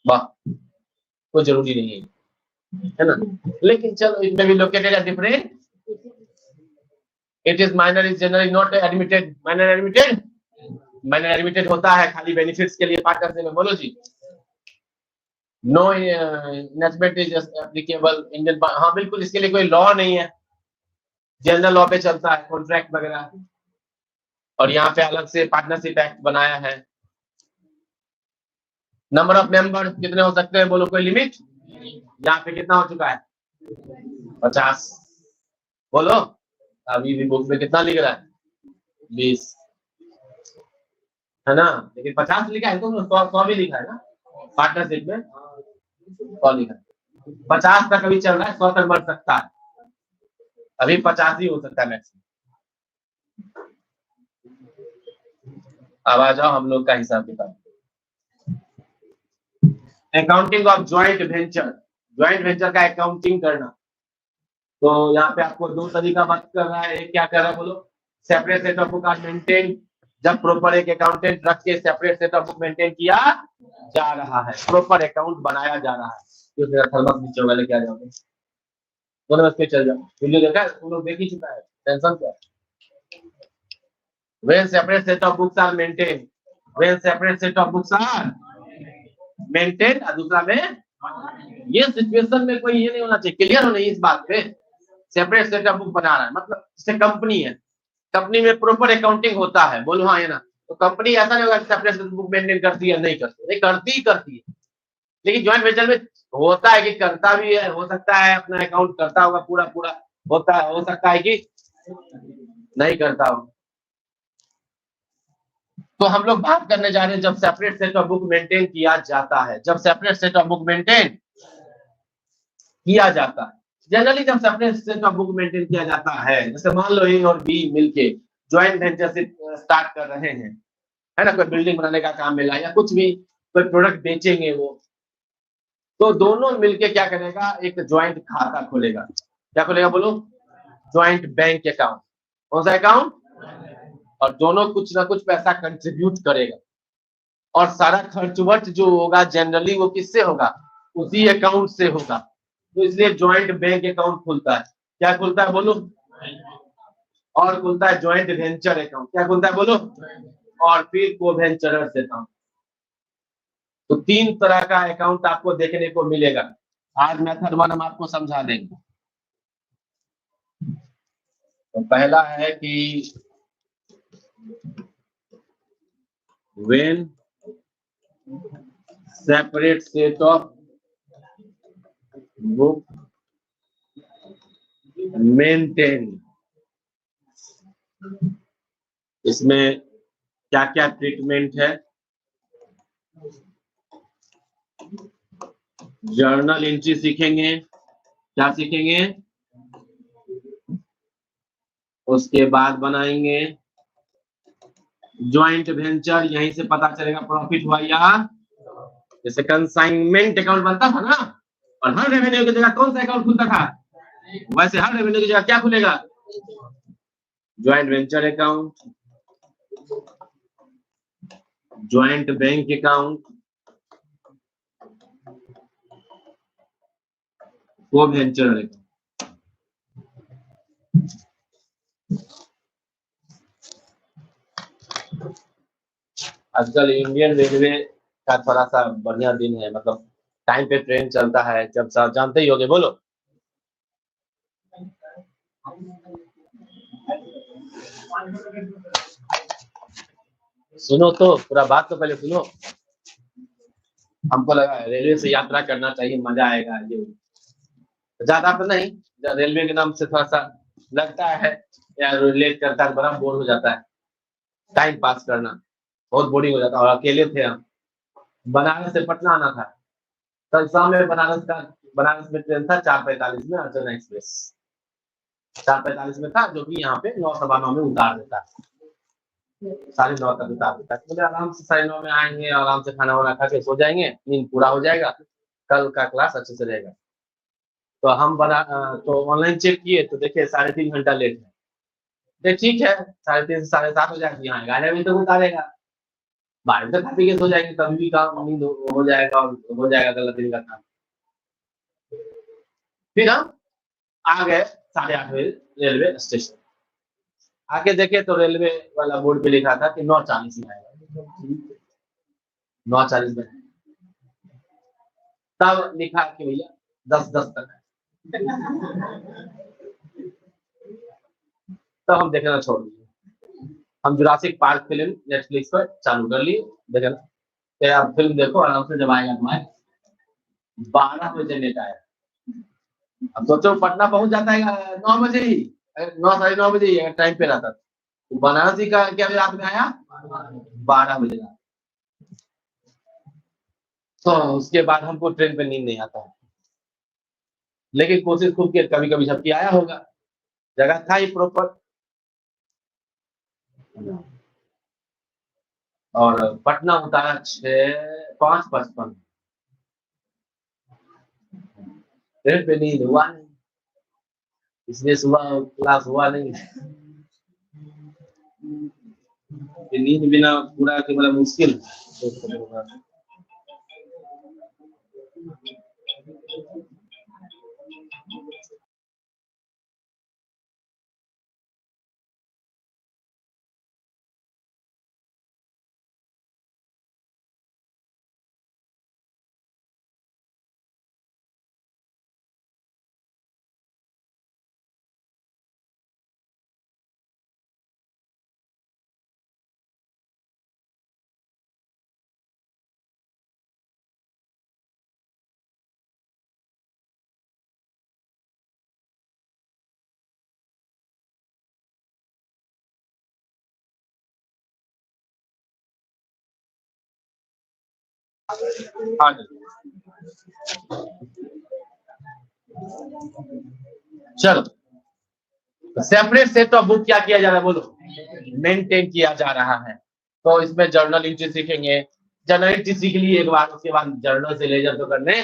वाह, कोई जरूरी नहीं है ना, लेकिन चलो it may be located at different, it is minor is generally not admitted, minor admitted होता है खाली बेनिफिट्स के लिए पार्टनरशिप में, बोलो जी। No investment is applicable Indian, हाँ बिल्कुल, इसके लिए कोई लॉ नहीं है, जनरल लॉ पे चलता है कॉन्ट्रैक्ट वगैरह, और यहाँ पे अलग से पार्टनरशिप एक्ट बनाया है। नंबर ऑफ मेंबर कितने हो सकते हैं बोलो, कोई लिमिट? यहाँ पे कितना हो चुका है? 50। बोलो, अभी भी बुक में कितना लिख रहा है? 20, है ना, लेकिन 50 लिखा है तो 100 भी लिखा है ना पार्टनरशिप में, 100 लिखा है। 50 तक अभी चल रहा है, 100 तक बढ़ सकता है, अभी 50 ही हो सकता है मैक्सिमम। अब आ जाओ हम लोग का हिसाब किताब। Accounting of joint venture, joint venture का अकाउंटिंग करना। तो यहाँ पे आपको दो तरीका बात कर रहा है, एक क्या कर रहा है बोलो, separate set of book are maintain, जब प्रॉपर एक अकाउंटेंट रख के separate set of book maintain किया जा रहा है, प्रॉपर अकाउंट बनाया जा रहा है। तो मेरा थर्मस नीचे होगा, लेके आ जाओगे, दोनों बस पे चल जाओ, वीडियो देखा तुम लोग, देख ही चुका है, टेंशन क्या। when separate set of books are maintained, when separate set of books are maintained, और दूसरा में, ये सिचुएशन में कोई ये नहीं होना चाहिए, क्लियर हो नहीं इस बात पे, सेपरेट सेट ऑफ बुक बना रहा है मतलब जैसे कंपनी है, कंपनी में प्रॉपर अकाउंटिंग होता है, बोलो हाँ है ना, तो कंपनी ऐसा नहीं होगा कि सेपरेट सेट बुक मेंटेन करती है, नहीं करती, नहीं करती है, लेकिन ज्वाइंट वेंचर में होता है कि करता भी है, हो सकता है अपना अकाउंट करता होगा पूरा पूरा, होता है, हो सकता है कि नहीं करता हो। तो हम लोग बात करने जा रहे हैं जब separate set of book maintain किया जाता है, जब separate set of book maintain किया जाता है, जनरली जब separate set of book maintain किया जाता है, जैसे मान लो ए और बी मिलके ज्वाइंट वेंचर से स्टार्ट कर रहे हैं, है ना, कोई बिल्डिंग बनाने का काम मिला या कुछ भी, कोई प्रोडक्ट बेचेंगे वो, तो दोनों मिलके क्या करेगा, एक ज्वाइंट खाता खोलेगा, क्या खोलेगा बोलो, ज्वाइंट बैंक अकाउंट, कौन सा अकाउंट, और दोनों कुछ ना कुछ पैसा कंट्रीब्यूट करेगा, और सारा खर्च वर्च जो होगा जनरली वो किससे होगा, उसी अकाउंट से होगा, तो इसलिए ज्वाइंट बैंक अकाउंट खुलता है, क्या खुलता है बोलो, और खुलता है ज्वाइंट वेंचर अकाउंट, क्या खुलता है बोलो, और फिर को वेंचरर्स अकाउंट। तो 3 तरह का अकाउंट आपको देखने को मिलेगा, आज मेथड 1 हम आपको समझा देंगे। तो पहला है कि when separate set of book maintained, इसमें क्या क्या ट्रीटमेंट है, जर्नल एंट्री सीखेंगे, क्या सीखेंगे, उसके बाद बनाएंगे ज्वाइंट वेंचर, यहीं से पता चलेगा प्रॉफिट हुआ या, जैसे कंसाइनमेंट अकाउंट बनता था ना, और हर रेवेन्यू की जगह कौन सा अकाउंट खुलता था, वैसे हर रेवेन्यू की जगह क्या खुलेगा, joint venture account, joint bank account, को वेंचर अकाउंट। आजकल इंडियन रेलवे का थोड़ा सा बढ़िया दिन है, मतलब टाइम पे ट्रेन चलता है, जब जानते ही होगे, बोलो सुनो तो, पूरा बात तो पहले सुनो, हमको लगा रेलवे से यात्रा करना चाहिए, मजा आएगा, ये ज्यादा तो नहीं, रेलवे के नाम से थोड़ा सा लगता है यार, रिलेट करता है, बड़ा बोर हो जाता है, टाइम पास करना बहुत बोरिंग हो जाता है, और अकेले थे हम, बनारस से पटना आना था, कल शाम में बनारस में ट्रेन था 4:45 में, अर्चना एक्सप्रेस 4:45 में था, जो कि यहाँ पे 9:15 में उतार देता है, 9:30 तक उतार देता है, तो आराम से 9:30 में आएंगे, आराम से खाना वाना खा के सो जाएंगे, नींद पूरा हो जाएगा, कल का क्लास अच्छे से रहेगा। तो हम तो ऑनलाइन चेक किए तो देखिए 3.5 घंटा लेट है। तो ठीक है 3:30 से 7:30 हो जाएगी, यहाँ 11 बजे तक उतारेगा, 12 तक खा पी के सो जाएंगे, तभी भी काम नींद हो जाएगा और हो जाएगा अगला दिन का काम। फिर हम आ गए 8:30 बजे रेलवे स्टेशन। आके देखे तो रेलवे वाला बोर्ड पे लिखा था कि 9:40 में आएगा। 9:40 में तब लिखा कि भैया 10:10 तक है। तब हम देखना छोड़ दिए। हम जुरासिक पार्क फिल्म नेटफ्लिक्स पर चालू कर लिए देखना। फिर आप फिल्म देखो आराम से, जब आएगा तुम्हारे 12 बजे नेट आया। अब सोचो पटना पहुंच जाता है 9 बजे ही, 9 साढ़े 9 बजे ही अगर टाइम पे रहता। तो बनारसी का क्या रात में आया 12 बजे रात। तो उसके बाद हमको ट्रेन पे नींद नहीं आता है, लेकिन कोशिश खूब की, कभी कभी झपकी आया होगा, जगह था ही प्रॉपर। और पटना उतारा 5:55। ट्रेन पे नींद हुआ नहीं, इसलिए सुबह क्लास हुआ नहीं। नींद बिना पूरा के बड़ा मुश्किल। हाँ जी, चलो सेपरेट सेट ऑफ बुक क्या किया जा रहा है बोलो, मेंटेन किया जा रहा है। तो इसमें जर्नल एंट्री सीखेंगे, जर्नल एंट्री सीख लिए एक बार, उसके बाद जर्नल से लेजर तो करने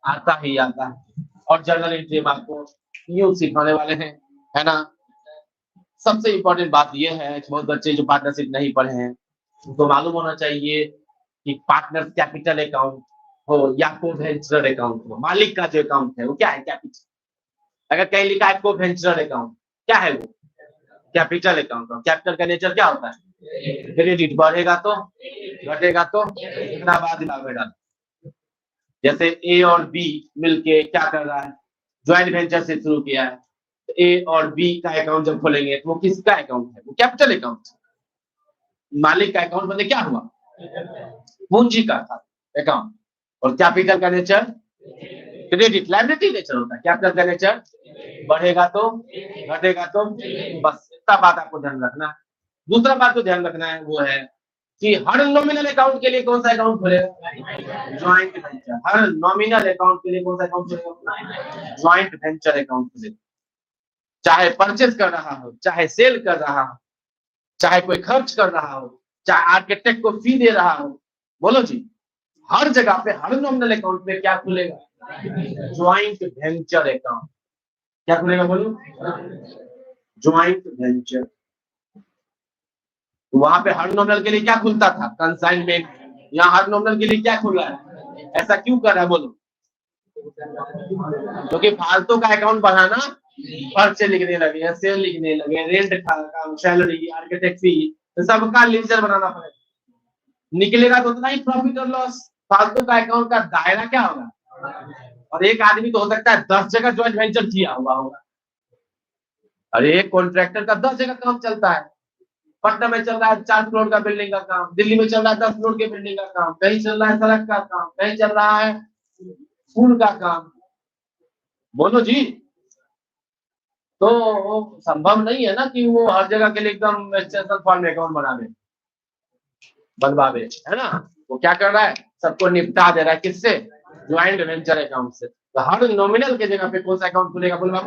आता ही आता है। और जर्नल एंट्री हम आपको यूं सिखाने वाले हैं, है ना। सबसे इम्पोर्टेंट बात यह है कि बहुत बच्चे जो पार्टनरशिप नहीं पढ़े हैं उनको मालूम होना चाहिए कि पार्टनर कैपिटल अकाउंट हो या को वेंचर अकाउंट हो, मालिक का जो अकाउंट है वो क्या है, कैपिटल। अगर कहीं लिखा है को वेंचर अकाउंट, क्या है वो, कैपिटल अकाउंट। और कैपिटल का नेचर क्या होता है, क्रेडिट बढ़ेगा तो घटेगा तो कितना बाद में डाल। जैसे ए और बी मिलके क्या कर रहा है, ज्वाइंट वेंचर से शुरू किया है। ए और बी का अकाउंट जब खोलेंगे तो वो किसका अकाउंट है, वो कैपिटल अकाउंट। मालिक का अकाउंट मतलब क्या हुआ, पूंजी का अकाउंट। और कैपिटल का नेचर क्रेडिट, लायबिलिटी नेचर होता है। कैपिटल का नेचर बढ़ेगा तो घटेगा तो, बस इतना बात आपको ध्यान रखना है। दूसरा बात तो ध्यान रखना है वो है कि हर नॉमिनल अकाउंट के लिए कौन सा अकाउंट खुलेगा, ज्वाइंट वेंचर। हर नॉमिनल अकाउंट के लिए कौन सा अकाउंट खुलेगा, ज्वाइंट वेंचर अकाउंट खुलेगा। चाहे परचेज कर रहा हो, चाहे सेल कर रहा हो, चाहे कोई खर्च कर रहा हो, चाहे आर्किटेक्ट को फी दे रहा हो, बोलो जी, हर जगह पे हर नॉमिनल अकाउंट में क्या खुलेगा, ज्वाइंट वेंचर अकाउंट। क्या खुलेगा बोलो, ज्वाइंट वेंचर। वहां पे हर नॉमिनल के लिए क्या खुलता था, कंसाइनमेंट। यहाँ हर नॉमिनल के लिए क्या खुल रहा है, ऐसा क्यों कर रहा है बोलो, क्योंकि फालतू का अकाउंट बढ़ाना, पर्चे लिखने लगे, सेल लिखने लगे, रेंट का, सैलरी, आर्किटेक्ट फी, तो सबका लेजर बनाना पड़ेगा। निकलेगा तो उतना ही प्रॉफिट और लॉस। फालतू का अकाउंट का दायरा क्या होगा। और एक आदमी तो हो सकता है 10 जगह ज्वाइंट वेंचर किया हुआ होगा। अरे एक कॉन्ट्रैक्टर का 10 जगह काम चलता है। पटना में चल रहा है 4 फ्लोर का बिल्डिंग का काम, दिल्ली में चल रहा है 10 फ्लोर के बिल्डिंग का काम, कहीं चल रहा है सड़क का काम, कहीं चल रहा है स्कूल का काम, बोलो जी। तो वो संभव नहीं है ना कि वो हर जगह के लिए एकदम एक्सटेंशन फॉर्म में अकाउंट बनवावे, है ना। वो क्या कर रहा है, सबको निपटा दे रहा है, किससे, ज्वाइंट वेंचर अकाउंट से। तो हर नॉमिनल के जगह पे कौन सा अकाउंट खुलेगा बोलो,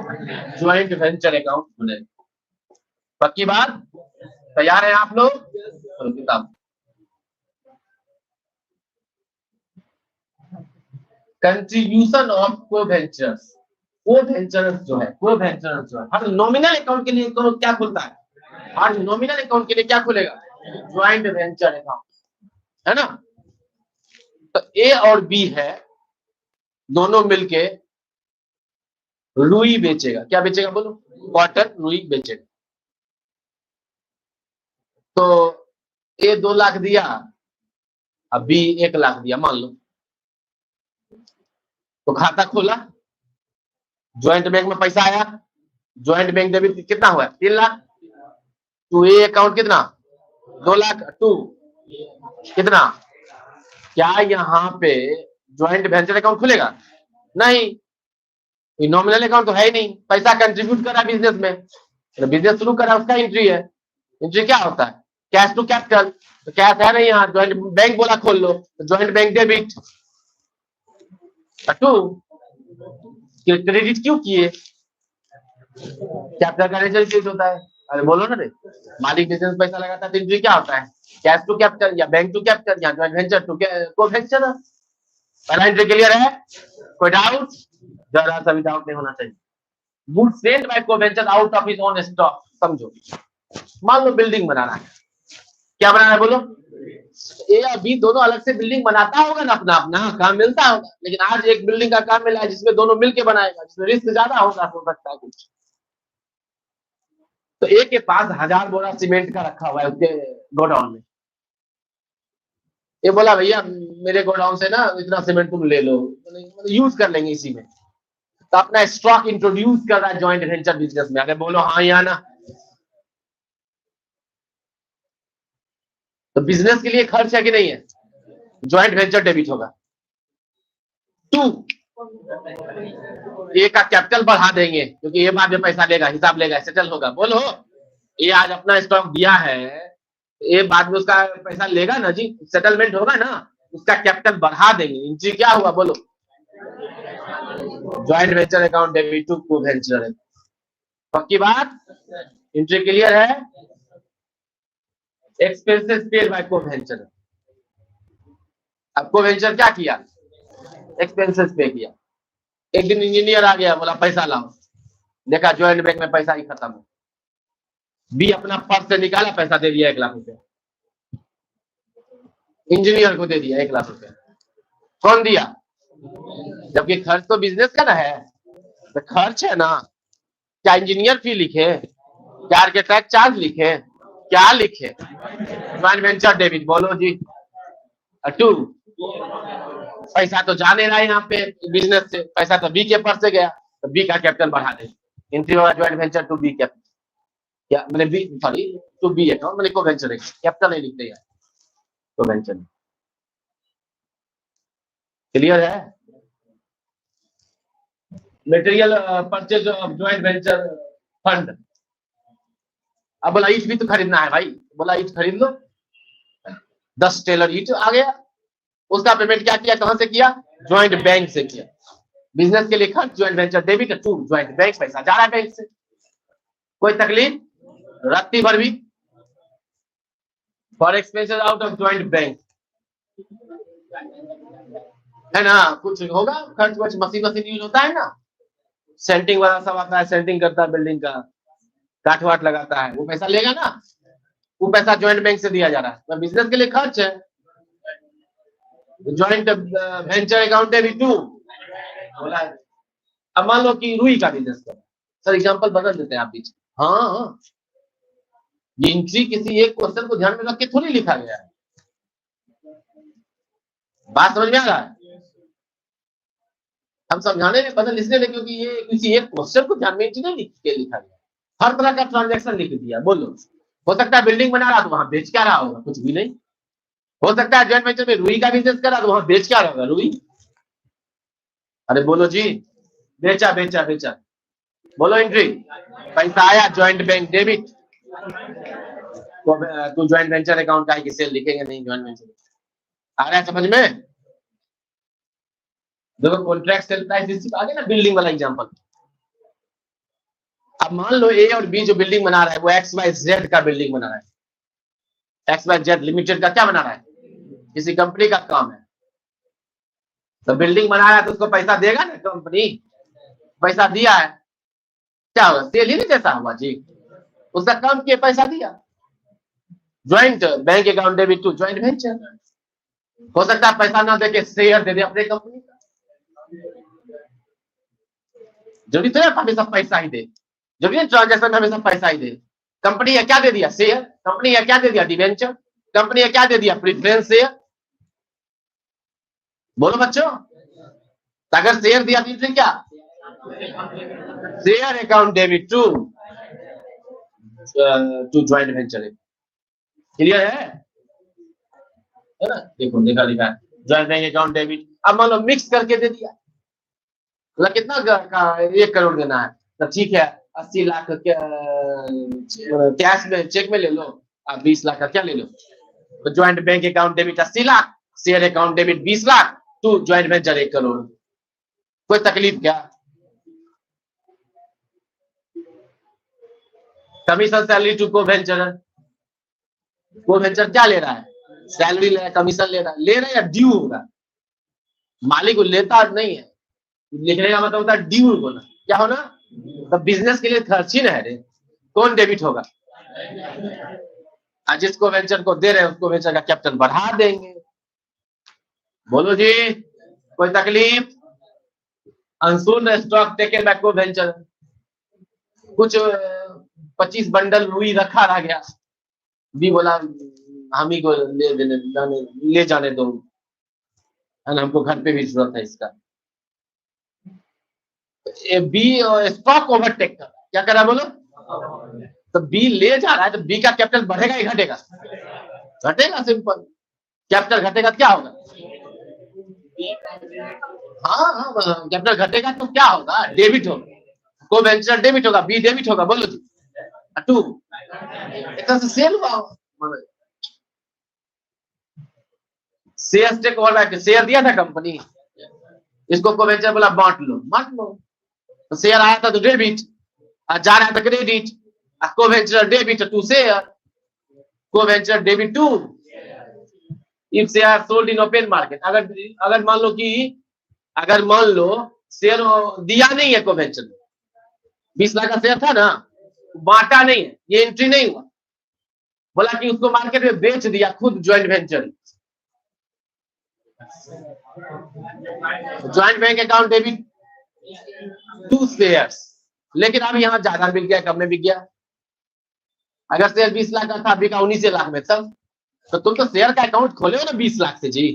ज्वाइंट वेंचर अकाउंट खुलेगा। पक्की बात, तैयार है आप लोग, किताब। कंट्रीब्यूशन ऑफ को वेंचर्स, कोवेंचर्स जो है, कोवेंचर्स जो है, हर नॉमिनल अकाउंट के लिए क्या खुलता है? हर नॉमिनल अकाउंट के लिए क्या खुलेगा? ज्वाइंट वेंचर अकाउंट, है ना? तो ए और बी है, दोनों मिलके रुई बेचेगा। क्या बेचेगा बोलो? कॉटन रुई बेचेगा। तो ए 2 लाख दिया, अब बी 1 लाख दिया मान लो, तो खाता खोला, ज्वाइंट बैंक में पैसा आया, ज्वाइंट बैंक डेबिट कितना हुआ? 3 लाख। टू ए अकाउंट कितना? 2 लाख। टू कितना? क्या यहाँ पे ज्वाइंट वेंचर अकाउंट खुलेगा? नहीं, नॉमिनल अकाउंट तो है ही नहीं। पैसा कंट्रीब्यूट करा बिजनेस में, तो बिजनेस शुरू करा, उसका एंट्री है। एंट्री क्या होता है? Cash to capital. तो कैश है नहीं यहाँ, ज्वाइंट बैंक बोला खोल लो, तो joint bank debit. To credit क्यों किए? कैपिटल का रेजल्ट क्रेडिट होता है। अरे बोलो ना रे, मालिक बिजनेस पैसा लगाता है तो एंट्री क्या होता है? कैश टू कैपिटल या बैंक टू कैपिटल या ज्वाइंट वेंचर टू को-वेंचर। पहला एंट्री क्लियर है? कोई डाउट? जरा सा भी डाउट नहीं होना चाहिए। Good sold by co-venture out of his own stock. समझो, मान लो बिल्डिंग बनाना है। क्या बनाना है बोलो? ए और बी दोनों अलग से बिल्डिंग बनाता होगा ना, अपना अपना काम मिलता होगा, लेकिन आज एक बिल्डिंग का काम मिला है जिसमें दोनों मिलके बनाएगा, जिसमें रिस्क ज्यादा होगा, हो सकता है कुछ। तो ए के पास 1000 बोरा सीमेंट का रखा हुआ है उसके गोडाउन में। ये बोला भैया मेरे गोडाउन से ना इतना सीमेंट तुम ले लो, यूज कर लेंगे इसी में। तो अपना स्टॉक इंट्रोड्यूस कर रहा है ज्वाइंट वेंचर बिजनेस में। अगर बोलो हाँ या ना, तो बिजनेस के लिए खर्च है कि नहीं है? ज्वाइंट वेंचर डेबिट होगा। टू, ए का कैपिटल बढ़ा देंगे क्योंकि ये बाद में पैसा लेगा, हिसाब लेगा, सेटल होगा। बोलो, ये आज अपना स्टॉक दिया है, ये बाद में उसका पैसा लेगा ना जी, सेटलमेंट होगा ना, उसका कैपिटल बढ़ा देंगे। एंट्री क्या हुआ बोलो? Joint venture account debit to co-venture. पक्की बात? एंट्री क्लियर है? Expenses paid by co-venture. अब को-वेंचर क्या किया? एक्सपेंसेस पे किया। एक दिन इंजीनियर आ गया, बोला पैसा लाओ, देखा ज्वाइंट बैंक में पैसा ही खत्म है। बी अपना पर्स से निकाला, पैसा दे दिया 1 लाख रुपया, इंजीनियर को दे दिया 1 लाख रुपया। कौन दिया? जबकि खर्च तो बिजनेस का ना है, तो खर्च है ना। क्या इंजीनियर फी लिखे? क्या आर्किटेक्ट चार्ज लिखे? क्या लिखे? Joint venture debit. बोलो जी। टू, पैसा तो जा नहीं रहा है यहाँ पे बिजनेस से, पैसा तो बी के पर्स से गया, तो बी का कैपिटल बढ़ा दे। एंट्री होगा joint venture to B capital, क्या मैंने B sorry to B account, मैंने को वेंचर कैपिटल नहीं लिखते यार, को वेंचर। क्लियर है? Material purchase of joint venture fund. अब बोला ईट भी तो खरीदना है भाई, बोला ईट खरीद लो, 10 टेलर ईट आ गया। उसका पेमेंट क्या किया, कहां से किया? ज्वाइंट बैंक से किया। बिजनेस के लिए खर्च joint venture debit to joint bank, पैसा जा रहा है बैंक से। कोई तकलीफ? रत्ती भर भी। For expenses out of joint bank, है ना? कुछ होगा खर्च वर्च, मशीन यूज होता है ना, सेंटिंग वाला सब आता है, सेंटिंग करता है बिल्डिंग का, काठ वाट लगाता है, वो पैसा लेगा ना, वो पैसा ज्वाइंट बैंक से दिया जा रहा है, तो बिजनेस के लिए खर्च है। ज्वाइंट वेंचर अकाउंट भी टू बोला है। अब मान लो कि रुई का बिजनेस कर, सर एग्जांपल बदल देते हैं आप बीच। हाँ, ये एंट्री किसी एक क्वेश्चन को ध्यान में रख के थोड़ी लिखा गया है। बात समझ में आ रहा है? हम समझाने में बदल इसलिए नहीं क्योंकि ये किसी एक क्वेश्चन को ध्यान में नहीं लिख के लिखा गया, हर तरह का ट्रांजेक्शन लिख दिया। बोलो, हो सकता है बिल्डिंग बना रहा तो वहां बेच क्या रहा होगा, कुछ भी नहीं। हो सकता है ज्वाइंट वेंचर में रुई का बिजनेस कर रहा तो वहां बेच क्या रहा होगा, रुई। अरे बोलो जी, बेचा बेचा बेचा। बोलो एंट्री, पैसा आया ज्वाइंट बैंक डेबिट, तो ज्वाइंट वेंचर अकाउंट का सेल लिखेंगे नहीं, ज्वाइंट वेंचर। आ रहा है समझ में? देखो कॉन्ट्रैक्ट सेल प्राइस आगे ना, बिल्डिंग वाला एग्जांपल। अब मान लो ए और बी जो बिल्डिंग बना रहा है वो XYZ का बिल्डिंग बना रहा है, XYZ लिमिटेड का क्या बना रहा है, किसी कंपनी का काम है। तो बिल्डिंग बना रहा है तो उसको पैसा देगा ना कंपनी, पैसा दिया है, क्या होगा? सेल ही नहीं जैसा हुआ जी, उसका काम किया, पैसा दिया। Joint bank account debit to joint venture. हो सकता है पैसा ना देके शेयर दे दे अपने कंपनी का, जरूरी तो है हमेशा पैसा ही दे, जरूरी है ट्रांजेक्शन में हमेशा पैसा ही दे। कंपनी ने क्या दे दिया? शेयर। कंपनी ने क्या दे दिया? डिवेंचर। कंपनी ने क्या दे दिया? Preference share. बोलो बच्चों, अगर शेयर दिया तो क्या? Share account debit to joint venture. Clear है ना? देखो देखा लिखा है ज्वाइंट बैंक अकाउंट डेबिट। अब मान लो मिक्स करके दे दिया, मतलब कितना 1 करोड़ देना है, तो ठीक है 80 लाख कैश में चेक में ले लो, आप 20 लाख का क्या ले लो। तो joint bank account debit 80 lakh, share account debit 20 lakh, to joint venture 1 crore. कोई तकलीफ क्या? Commission salary to co venture. Co venture क्या ले रहा है? सैलरी ले रहा है, कमीशन ले रहा है या ड्यू होगा? मालिक को लेता नहीं है, लिखने का मतलब होता है ड्यू होना। क्या होना? तो बिजनेस के लिए खर्च ही ना है रे, कौन डेबिट होगा? जिसको वेंचर को दे रहे हैं उसको वेंचर का कैपिटल बढ़ा देंगे। बोलो जी, कोई तकलीफ? अनसोल्ड स्टॉक टेकन बाय को वेंचर। कुछ 25 बंडल रुई रखा रह गया, बी बोला हम ही को ले जाने दो, हमको घर पे भी जरूरत है इसका। बी स्टॉक ओवरटेक कर, क्या करा बोलो? तो बी ले जा रहा है, तो बी का कैपिटल बढ़ेगा या घटेगा? घटेगा, सिंपल। कैपिटल घटेगा क्या होगा? हाँ कैपिटल घटेगा तो क्या होगा? डेबिट होगा, को वेंचर डेबिट होगा, बी डेबिट होगा। बोलो जी, टू एक तरह से सेल हुआ। Share take over back, share दिया था कंपनी, इसको को वेंचर बोला बांट लो। तो शेयर आया था तो डेबिट, जा रहा था credit, co venture debit to share, co venture debit to if share sold in open market. अगर मान लो शेयर दिया नहीं है को वेंचर, 20 लाख का शेयर था ना, बांटा नहीं है, ये एंट्री नहीं हुआ, बोला कि उसको मार्केट में बेच दिया खुद joint venture. Joint bank account debit to shares, लेकिन अब यहाँ ज्यादा बिक गया, कम में बिक गया। अगर शेयर 20 लाख का था, बिका 19 लाख में तब, तो तुम तो शेयर का अकाउंट खोले हो ना 20 लाख से जी,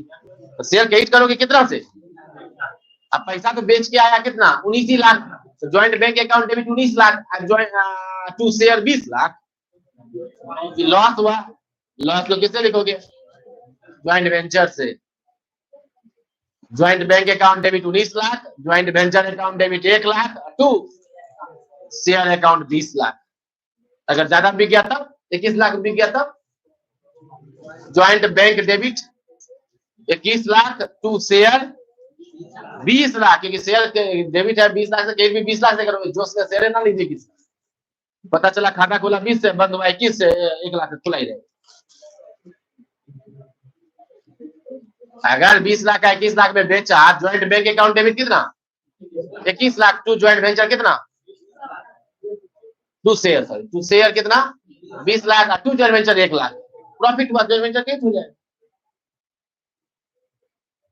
तो शेयर क्रेडिट करोगे कितना से? अब पैसा तो बेच के आया कितना? 19 लाख। तो joint bank account debit 19 lakh, to share 20 lakh. Loss हुआ, लॉस को किससे लिखोगे? ज्वाइंट वेंचर से। Joint bank account debit 19 lakh, joint venture account debit 1 lakh, to share account 20 lakh. अगर ज्यादा बिक गया तब 21 लाख बिक गया तब joint bank debit 21 lakh to share 20 lakh, क्योंकि शेयर डेबिट है 20 लाख से, कहीं भी 20 लाख से करोगे, जो शेयर ना लीजिए किसी, पता चला खाता खोला 20 से, बंद हुआ 21 से, 1 लाख खुला ही रहेगा। अगर 20 लाख का 21 लाख में बेचा, ज्वाइंट बैंक अकाउंट डेबिट कितना? 21 लाख टू ज्वाइंट वेंचर कितना? टू शेयर कितना? 20 lakh, to joint venture 1 lakh. Profit हुआ, ज्वाइंट वेंचर कैसे हो जाए?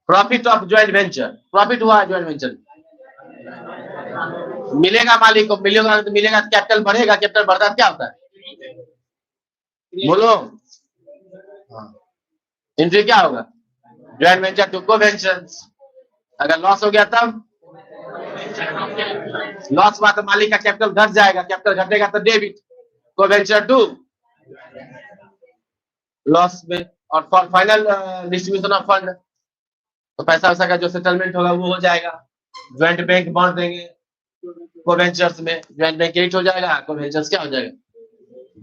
Profit of joint venture, profit हुआ ज्वाइंट वेंचर, मिलेगा मालिक को, मिलेगा तो मिलेगा, कैपिटल बढ़ेगा, कैपिटल बढ़ता क्या होता है? बोलो, एंट्री क्या होगा? Joint venture to co venture. अगर लॉस हो गया तब, लॉस हुआ तो मालिक का कैपिटल घट जाएगा, कैपिटल घटेगा तो डेबिट, को वेंचर टू लॉस में। और for final distribution of fund, तो पैसा वैसा का जो सेटलमेंट होगा वो हो जाएगा, ज्वाइंट बैंक बांट देंगे को वेंचर्स में, ज्वाइंट बैंक क्रेडिट हो जाएगा, को वेंचर्स क्या हो जाएगा?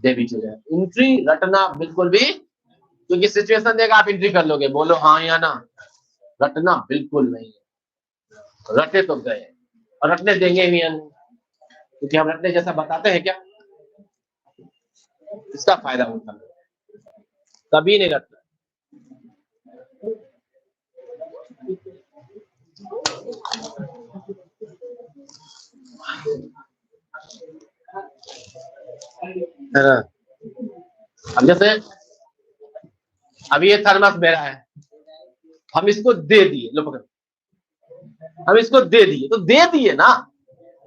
डेबिट हो जाएगा। एंट्री रटना बिल्कुल भी, क्योंकि सिचुएशन देगा आप एंट्री कर लोगे, बोलो हाँ या ना। रटना बिल्कुल नहीं है, रटे तो गए और रटने देंगे भी नहीं, क्योंकि हम रटने जैसा बताते हैं क्या? इसका फायदा उठा, कभी नहीं रटना। है ना। अब जैसे अभी ये थर्मस मेरा है, हम इसको दे दिए, लो पकड़, हम इसको दे दिए तो दे दिए ना,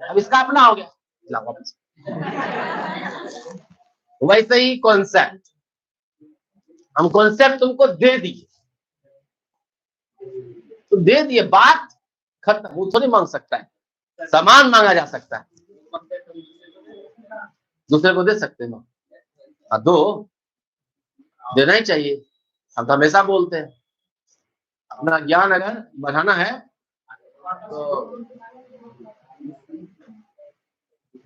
अब इसका अपना हो गया, ला वापस। वैसे ही कॉन्सेप्ट, हम कॉन्सेप्ट तुमको दे दिए तो दे दिए, बात खत्म। वो थोड़ी मांग सकता है, सामान मांगा जा सकता है, दूसरे को दे सकते हो। हाँ, दो, देना ही चाहिए। हम तो हमेशा बोलते हैं, अपना ज्ञान अगर बढ़ाना है तो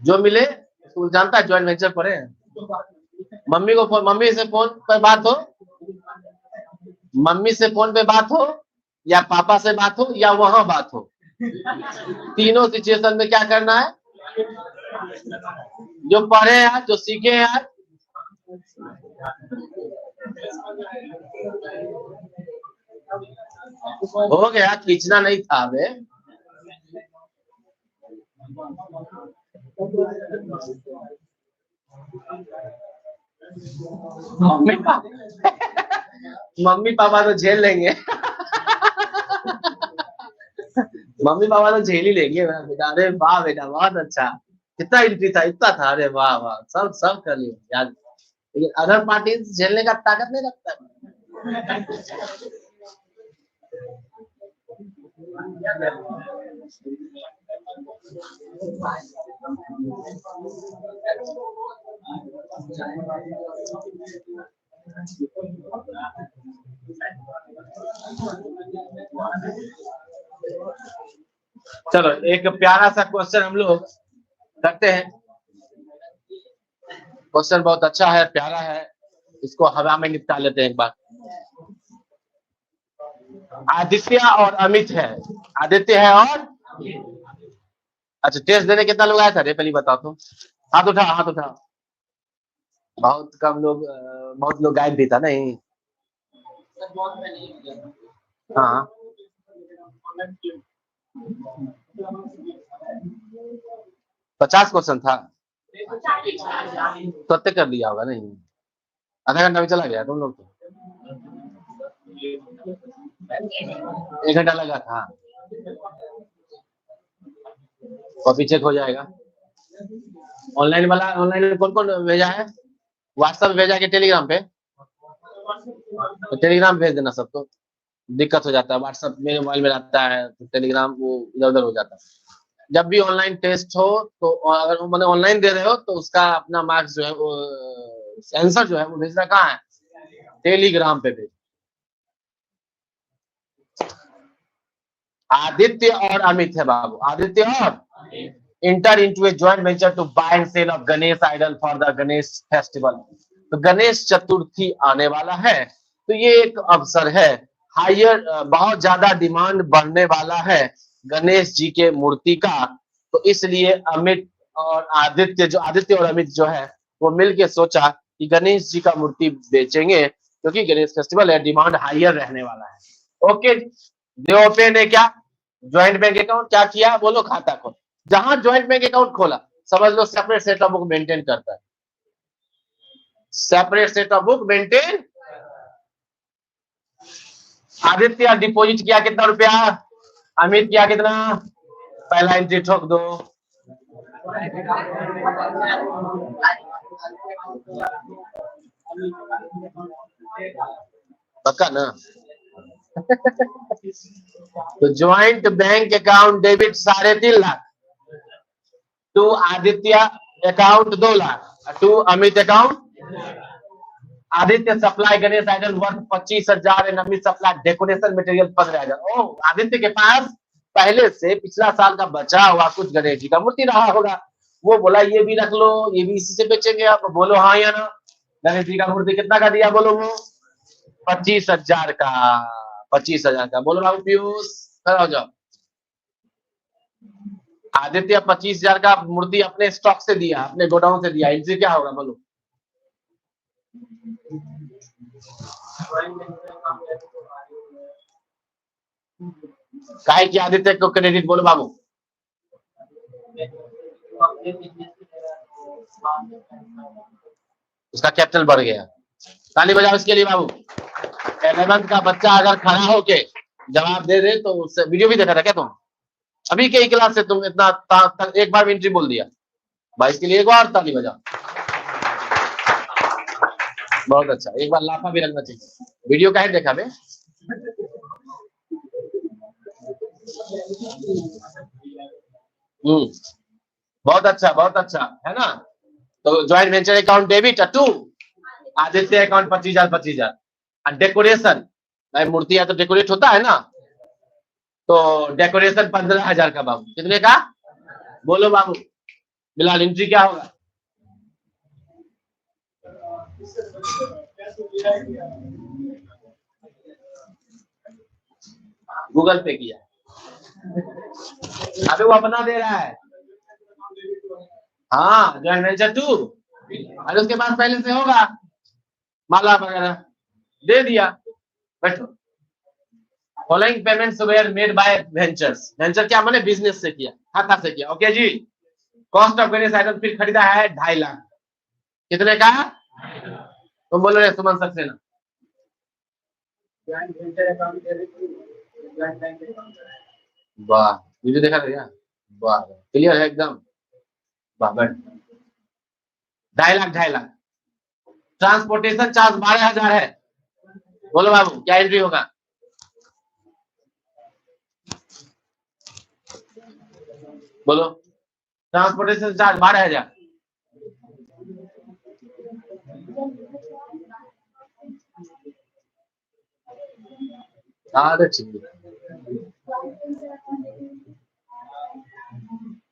जो मिले तू जानता है, ज्वाइंट वेंचर पढ़े हैं। मम्मी को फोन, मम्मी से फोन पर बात हो, मम्मी से फोन पे बात हो या पापा से बात हो या वहां बात हो, तीनों सिचुएशन में क्या करना है, जो पढ़े हैं आज, जो सीखे हैं आज, हो गया, खींचना नहीं था बे। मम्मी पापा तो झेल लेंगे। मम्मी पापा तो झेल ही लेंगे बेटा। अरे वाह बेटा, बहुत अच्छा, कितना एंट्री था, इतना था, अरे वाह वाह, सब सब कर लिया याद। लेकिन अदर पार्टी झेलने का ताकत नहीं रखता है। चलो एक प्यारा सा क्वेश्चन हम लोग करते हैं। क्वेश्चन बहुत अच्छा है, प्यारा है, इसको हवा में निपटा लेते हैं एक बार। आदित्य और अमित है, आदित्य है और अच्छा, टेस्ट देने कितना लोग आया था रे, पहले बताओ तो। हाथ उठा, हाथ उठा। बहुत कम लोग, बहुत लोग गायब भी था नहीं। हाँ, 50 क्वेश्चन था, तो कर लिया होगा नहीं, आधा घंटा में चला गया तुम लोग तो। 1 घंटा लगा था, कॉपी चेक हो जाएगा। ऑनलाइन वाला, ऑनलाइन में कौन कौन भेजा है, व्हाट्सएप भेजा के टेलीग्राम पे, तो टेलीग्राम भेज देना सबको, दिक्कत हो जाता है। व्हाट्सएप मेरे मोबाइल में रहता है तो टेलीग्राम वो इधर उधर हो जाता है। जब भी ऑनलाइन टेस्ट हो तो अगर मैंने ऑनलाइन दे रहे हो तो उसका अपना मार्क्स जो है वो आंसर जो है वो भेजना कहाँ है, टेलीग्राम पे भेज। आदित्य और अमित है बाबू, आदित्य और enter into a joint venture to buy and sale of Ganesh idol for the Ganesh festival. तो गणेश चतुर्थी आने वाला है, तो ये एक अवसर है, हायर बहुत ज्यादा डिमांड बढ़ने वाला है गणेश जी के मूर्ति का। तो इसलिए अमित और आदित्य, जो आदित्य और अमित जो है वो मिलके सोचा कि गणेश जी का मूर्ति बेचेंगे, क्योंकि गणेश फेस्टिवल है, डिमांड हायर रहने वाला है। ओके, देवोपे ने क्या, ज्वाइंट बैंक अकाउंट क्या किया, बोलो, खाता खोल। जहां ज्वाइंट बैंक अकाउंट खोला, समझ लो separate set of book maintain करता है, separate set of book maintain. Aditya deposit किया कितना रुपया, अमित किया कितना, पहला एंट्री ठोक दो। पक्का ना। तो joint bank account debit 3.5 lakh, to Aditya account 2 lakh, to Amit account. Aditya supply Ganesh idol worth 25,000 and Amit supply decoration material 15,000। Oh, Aditya के पास पहले से पिछला साल का बचा हुआ कुछ गणेश जी का मूर्ति रहा होगा, वो बोला ये भी रख लो, ये भी इसी से बेचेंगे आप, बोलो हाँ या ना। गणेश जी का मूर्ति कितना का दिया, बोलो वो 25,000 का, 25,000 का, बोलो बाबू पीयूष, खड़ा हो जाओ। आदित्य 25,000 का मूर्ति अपने स्टॉक से दिया, अपने गोडाउन से दिया, एंट्री क्या होगा बोलो। काहे की आदित्य को क्रेडिट, बोलो बाबू। उसका कैपिटल बढ़ गया। ताली बजाओ इसके लिए बाबू। 11th का बच्चा अगर खड़ा होके जवाब दे दे तो उससे वीडियो भी देखा था क्या तुम? अभी के क्लास से तुम इतना एक बार एंट्री बोल दिया भाई, इसके लिए एक बार ताली बजाओ। बहुत अच्छा, एक बार लाफा भी लगना चाहिए। वीडियो का ही देखा बे। बहुत अच्छा है ना। तो joint venture account debit 2, Aditya account 25,000 decoration भाई, मूर्तियां तो डेकोरेट होता है ना, तो डेकोरेशन 15,000 का बाबू। कितने का बोलो बाबू? बिलाल एंट्री क्या होगा? गूगल पे किया, अभी वो अपना दे रहा है। हाँ ज्वाइंट वेंचर 2, अरे उसके पास पहले से होगा माला वगैरह, दे दिया। बैठो। Following payments were made by ventures. Venture क्या माने? बिजनेस से किया, खाता से किया। ओके जी। कॉस्ट ऑफ वेरियस आइटम फिर खरीदा है 2.5 लाख। कितने का? तो बोल रहे सुमन सक्सेना। वाह, वीडियो देखा था क्या? वाह, क्लियर है एकदम। वाह, 2.5 लाख 2.5 लाख। ट्रांसपोर्टेशन चार्ज 12,000 है। बोलो बाबू क्या एंट्री होगा? बोलो। Transportation charge 12,000।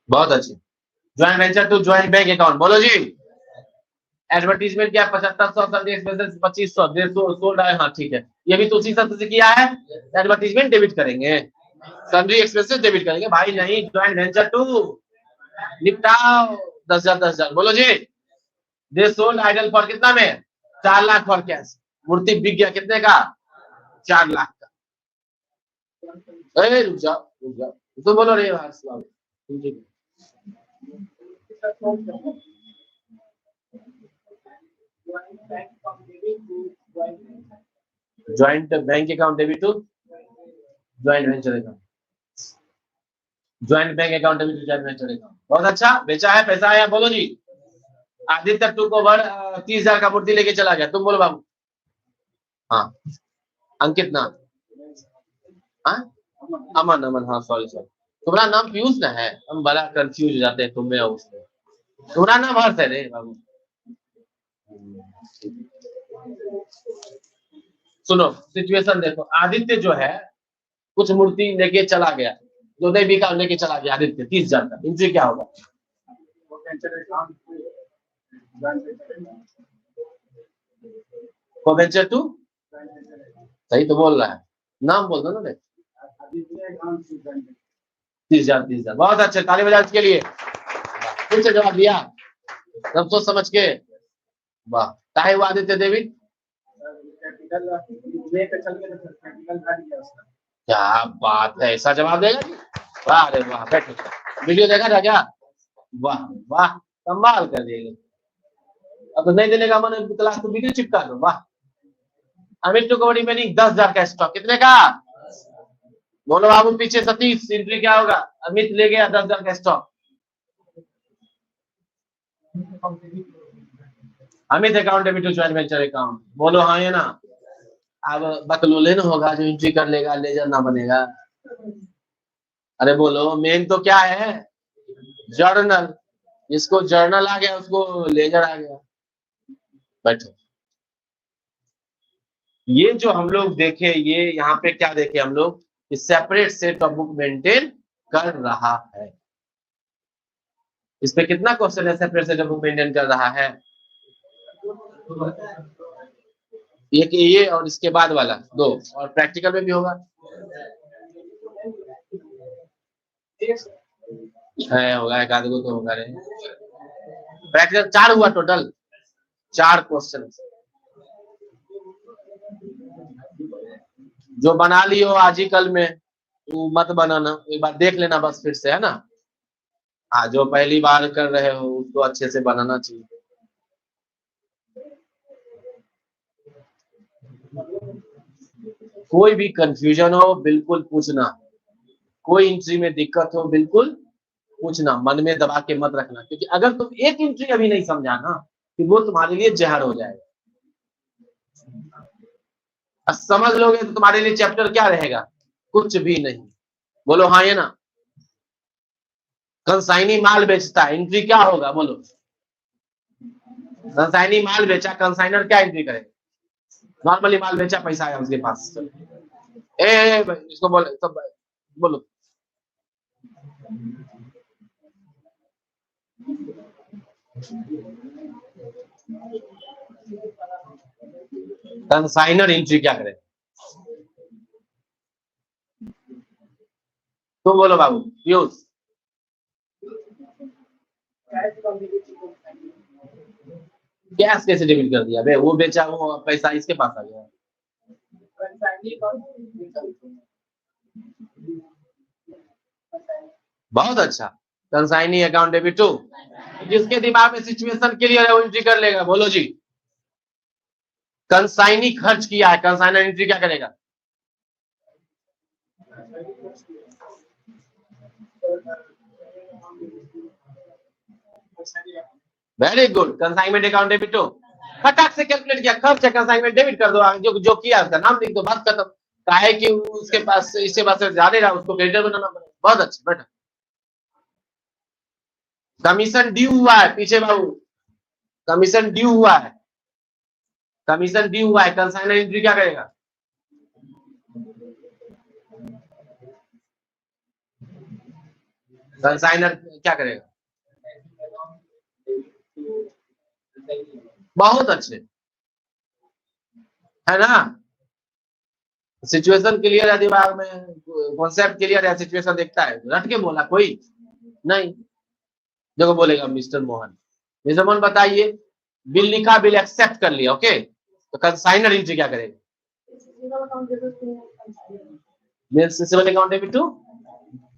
बहुत अच्छी। Joint venture to joint bank account, बोलो जी। एडवर्टीजमेंट क्या? 7500, संदेश मैसेज 2500, 150 हाँ ठीक है, ये भी तो उसी शब्द से किया है। एडवर्टीजमेंट डेबिट करेंगे, सन्ड्री एक्सपेंसेस डेबिट करेंगे भाई। नहीं, ज्वाइंट वेंचर टू निपटाओ 10,000 10,000। बोलो जी। दे सोल्ड आइडल फॉर कितना में? 4 लाख फॉर कैश। मूर्ति बिक गया कितने का? 4 लाख का। रुक जाओ तो बोलो रे joint bank account debit to joint venture account, joint bank account debit to joint venture account. बहुत अच्छा, बेचा है, पैसा आया। बोलो जी। आदित्य 2 को 30,000 का मूर्ति लेके चला गया। तुम बोलो बाबू। हाँ अंकित नाम, अमन अमन, हाँ सॉरी सॉरी, तुम्हारा नाम पीयूष ना है? हम बड़ा कंफ्यूज हो जाते हैं तुम्हें और उसमें। तुम्हारा नाम हर्ष है रे बाबू। सुनो सिचुएशन देखो, आदित्य जो है कुछ मूर्ति लेके चला गया, जो नहीं बिका लेके चला गया आदित्य 30,000 का। इनसे क्या होगा? वेंचर टू सही तो बोल रहा है, नाम बोल दो ना। 30,000 बहुत अच्छे, ताली बजाओ इसके लिए। फिर से जवाब दिया सब सोच समझ के। वाह, काहे हुआ आदित्य देवी? क्या बात है, ऐसा जवाब देगा जी? वाह अरे वाह, बैठो। वीडियो देखा था क्या? वाह वाह, कमाल कर दिएगा। अब तो नहीं देने का मन क्लास तो वीडियो चिपका दो। वाह। अमित टू कबड्डी में नहीं, 10,000 का स्टॉक। कितने का? बोलो बाबू पीछे सतीश, एंट्री क्या होगा? अमित ले गया 10,000 का stock. Amit account debit to joint venture account. बोलो हाँ या ना? अब बकलोले न होगा जो एंट्री कर लेगा, लेजर ना बनेगा। अरे बोलो, मेन तो क्या है? जर्नल। इसको जर्नल आ गया, उसको लेजर आ गया। बैठो। ये जो हम लोग देखे, ये यहाँ पे क्या देखे हम लोग? Separate set of book maintain कर रहा है। इस पे कितना क्वेश्चन है? Separate set of book maintain कर रहा है। एक ये और इसके बाद वाला 2, और प्रैक्टिकल में भी होगा है, होगा एक आध गो तो होगा। प्रैक्टिकल 4 हुआ टोटल, 4 क्वेश्चन। जो बना लियो आज ही कल में, मत बनाना, एक बार देख लेना बस फिर से, है ना? हाँ, जो पहली बार कर रहे हो उसको अच्छे से बनाना चाहिए। कोई भी कंफ्यूजन हो बिल्कुल पूछना, कोई एंट्री में दिक्कत हो बिल्कुल पूछना, मन में दबा के मत रखना, क्योंकि अगर तुम एक एंट्री अभी नहीं समझा ना, फिर वो तुम्हारे लिए जहर हो जाएगा। और समझ लोगे तो तुम्हारे लिए चैप्टर क्या रहेगा? कुछ भी नहीं। बोलो हाँ या ना। कंसाइनी माल बेचता है, एंट्री क्या होगा बोलो? कंसाइनी माल बेचा, कंसाइनर क्या एंट्री करेगा? नॉर्मली माल बेचा, पैसा आया उसके पास। इसको बोलो सब, बोलो। कंसाइनर एंट्री क्या करे? तुम बोलो बाबू पीयूष। कैश कैसे डेबिट कर दिया बे? वो बेचा, वो पैसा इसके पास आ गया। बहुत अच्छा। कंसाइनी अकाउंट डेबिट टू, जिसके दिमाग में सिचुएशन क्लियर है वो एंट्री कर लेगा। बोलो जी। कंसाइनी खर्च किया है, कंसाइनर एंट्री क्या करेगा? Very good. Consignment account debit to, फटाक से कैलकुलेट किया, खर्च है, कंसाइनमेंट डेबिट कर दो, जो जो किया उसका नाम लिख दो, बात खत्म। काहे कि उसके पास इसके पास ज्यादा रहा, उसको क्रेडिटर बनाना पड़ेगा। बहुत अच्छा बेटा। कमीशन ड्यू हुआ है पीछे बाबू, कमीशन ड्यू हुआ है, कमीशन ड्यू हुआ है, कंसाइनर एंट्री क्या करेगा? कंसाइनर क्या करेगा? बहुत अच्छे, है ना? सिचुएशन क्लियर है दिमाग में, कॉन्सेप्ट क्लियर है, सिचुएशन देखता है, रट के बोला कोई नहीं। देखो बोलेगा मिस्टर मोहन, मिस्टर मोहन बताइए, बिल लिखा, बिल एक्सेप्ट कर लिया, ओके, तो कंसाइनर एंट्री क्या करेगा? Simple account debit to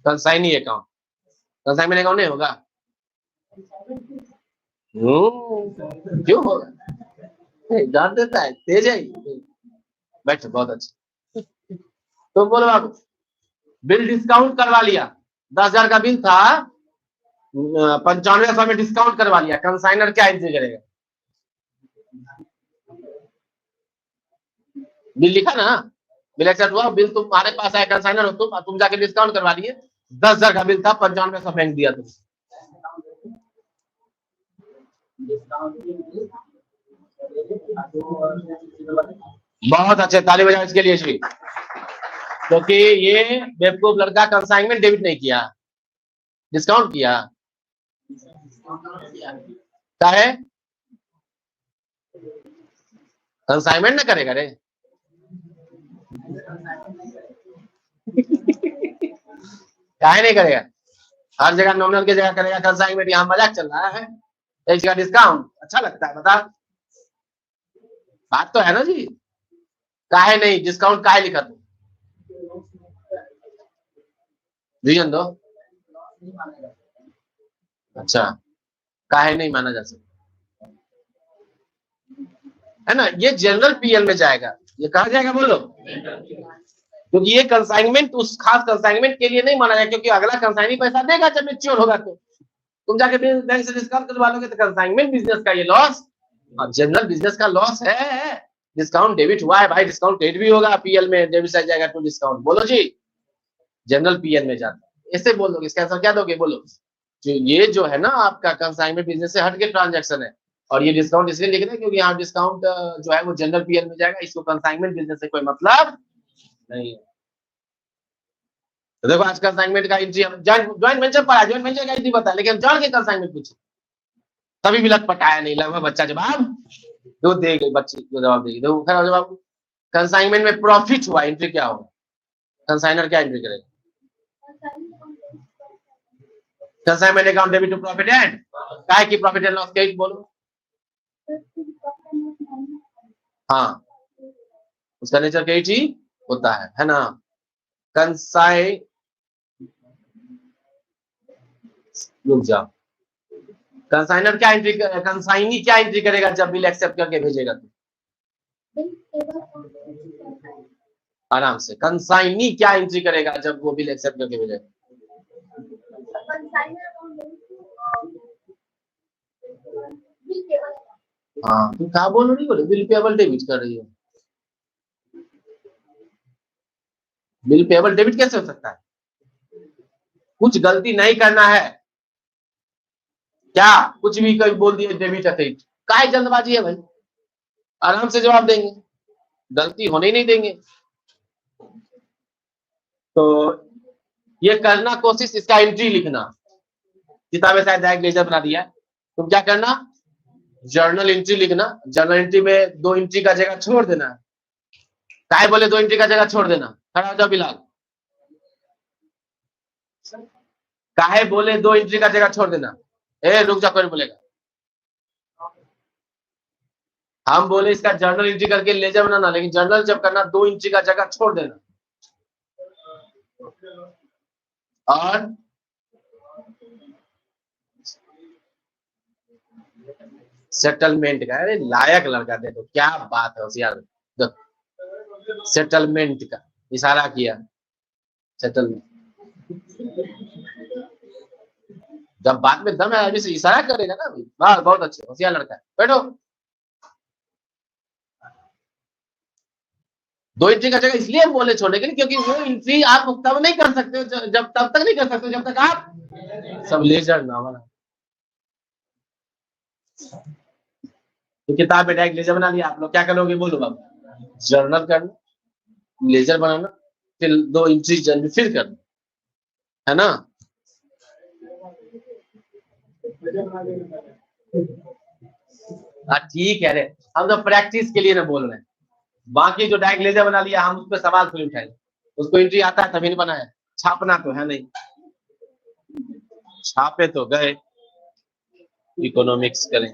consignee account, consignment account नहीं होगा। क्यों होगा? जान देता है, तेज है। बैठो, बहुत अच्छा। तो बोलो बाबू, बिल डिस्काउंट करवा लिया, 10,000 का बिल था, 9500 में डिस्काउंट करवा लिया, कंसाइनर क्या एंट्री करेगा? बिल लिखा ना, बिल एक्सेप्ट हुआ, बिल तुम्हारे पास आया, कंसाइनर हो तुम जाके डिस्काउंट करवा लिए, 10,000 का बिल था, 9500 फेंक दिया तुम। बहुत अच्छे, ताली बजाओ इसके लिए श्री, क्योंकि ये बेवकूफ लड़का कंसाइनमेंट डेबिट नहीं किया, डिस्काउंट किया। क्या है? कंसाइनमेंट ना करेगा रे। काहे नहीं करेगा? हर जगह नॉमिनल की जगह करेगा कंसाइनमेंट, यहाँ मजाक चल रहा है, एक जगह डिस्काउंट अच्छा लगता है, बता। बात तो है ना जी। काहे नहीं, डिस्काउंट काहे लिखा तू? रीजन दो। अच्छा, काहे नहीं माना जा सकता, है ना? ये जनरल पीएल में जाएगा, ये कहा जाएगा बोलो, क्योंकि ये कंसाइनमेंट उस खास कंसाइनमेंट के लिए नहीं माना जाएगा, क्योंकि अगला कंसाइनी पैसा देगा जब मेच्योर होगा, तो तुम जाके बैंक से डिस्काउंट करवा लोगे तो कंसाइनमेंट बिजनेस का ये लॉस, और जनरल बिजनेस का लॉस है। डिस्काउंट डेबिट हुआ है भाई, डिस्काउंट क्रेडिट भी होगा, पीएल में डेबिट साइड जाएगा टू डिस्काउंट। बोलो जी, जनरल पीएल में जाता है, ऐसे बोल दोगे, इसका आंसर क्या दोगे बोलो? जो ये जो है ना आपका कंसाइनमेंट बिजनेस से हट के ट्रांजैक्शन है, और ये डिस्काउंट इसलिए लिख रहे हैं क्योंकि यहाँ डिस्काउंट जो है वो जनरल पीएल में जाएगा, इसको कंसाइनमेंट बिजनेस से कोई मतलब नहीं है। तो देखो आज कंसाइनमेंट का एंट्री हम ज्वाइंट वेंचर पढ़ा, ज्वाइंट वेंचर का एंट्री बता, लेकिन जान के कंसाइनमेंट पूछे तभी भी लग पटाया नहीं, लगभग बच्चा जवाब दो दे गई, बच्चे को जवाब देगी, देखो खैर जवाब। कंसाइनमेंट में प्रॉफिट हुआ, एंट्री क्या होगा? कंसाइनर क्या एंट्री करेगा? Consignment account debit to profit and, काय की प्रॉफिट एंड लॉस के बोलो। हाँ, उसका नेचर क्या ही होता है ना? कंसाइ रुक जाओ, कंसाइनर क्या एंट्री, कंसाइनी क्या एंट्री करेगा जब बिल एक्सेप्ट करके भेजेगा तो? आराम से, कंसाइनी क्या एंट्री करेगा जब वो बिल एक्सेप्ट करके भेजेगा? हाँ, तुम कहा बोल रही हो, बिल पेबल डेबिट कर रही हो। बिल पेबल डेबिट कैसे हो सकता है? कुछ गलती नहीं करना है क्या, कुछ भी कभी बोल दिए डेबिट है क्रेडिट, काहे जल्दबाजी है भाई? आराम से जवाब देंगे, गलती होने ही नहीं देंगे। तो ये करना कोशिश, इसका एंट्री लिखना, किताबें शायद डायरेक्ट लेजर बना दिया है। तुम क्या करना, जर्नल एंट्री लिखना, जर्नल एंट्री में 2 एंट्री का जगह छोड़ देना। काहे बोले 2 एंट्री का जगह छोड़ देना? खड़ा हो जाओ बिलाल। काहे बोले 2 एंट्री का जगह छोड़ देना? ए रुक जा, कोई बोलेगा। हम बोले इसका जर्नल एंट्री करके लेजर बनाना, लेकिन जर्नल जब करना 2 एंट्री का जगह छोड़ देना। और सेटलमेंट का, अरे लायक लड़का, देखो क्या बात है होशियार। सेटलमेंट का इशारा किया, सेटलमेंट। जब बात में दम है, अभी से इशारा करेगा ना, वाह बहुत अच्छे, होशियार लड़का है, बैठो। 2 एंट्री का जगह इसलिए हम बोले छोड़ने के लिए, क्योंकि वो एंट्री आप तब नहीं कर सकते हो, जब तब तक नहीं कर सकते जब तक आप सब लेजर ना बना। तो किताब में डायरेक्ट लेजर बना लिया, आप लोग क्या करोगे बोलो बाबू? जर्नल करना, लेजर बनाना, फिर 2 एंट्री जर्नल फिर करना, है ना? ठीक है रे, हम तो प्रैक्टिस के लिए ना बोल रहे हैं, बाकी जो डायरेक्ट लेजर बना लिया हम उस पर सवाल थोड़ी उठाए, उसको एंट्री आता है तभी नहीं बनाया, छापना तो है नहीं, छापे तो गए, इकोनॉमिक्स करें।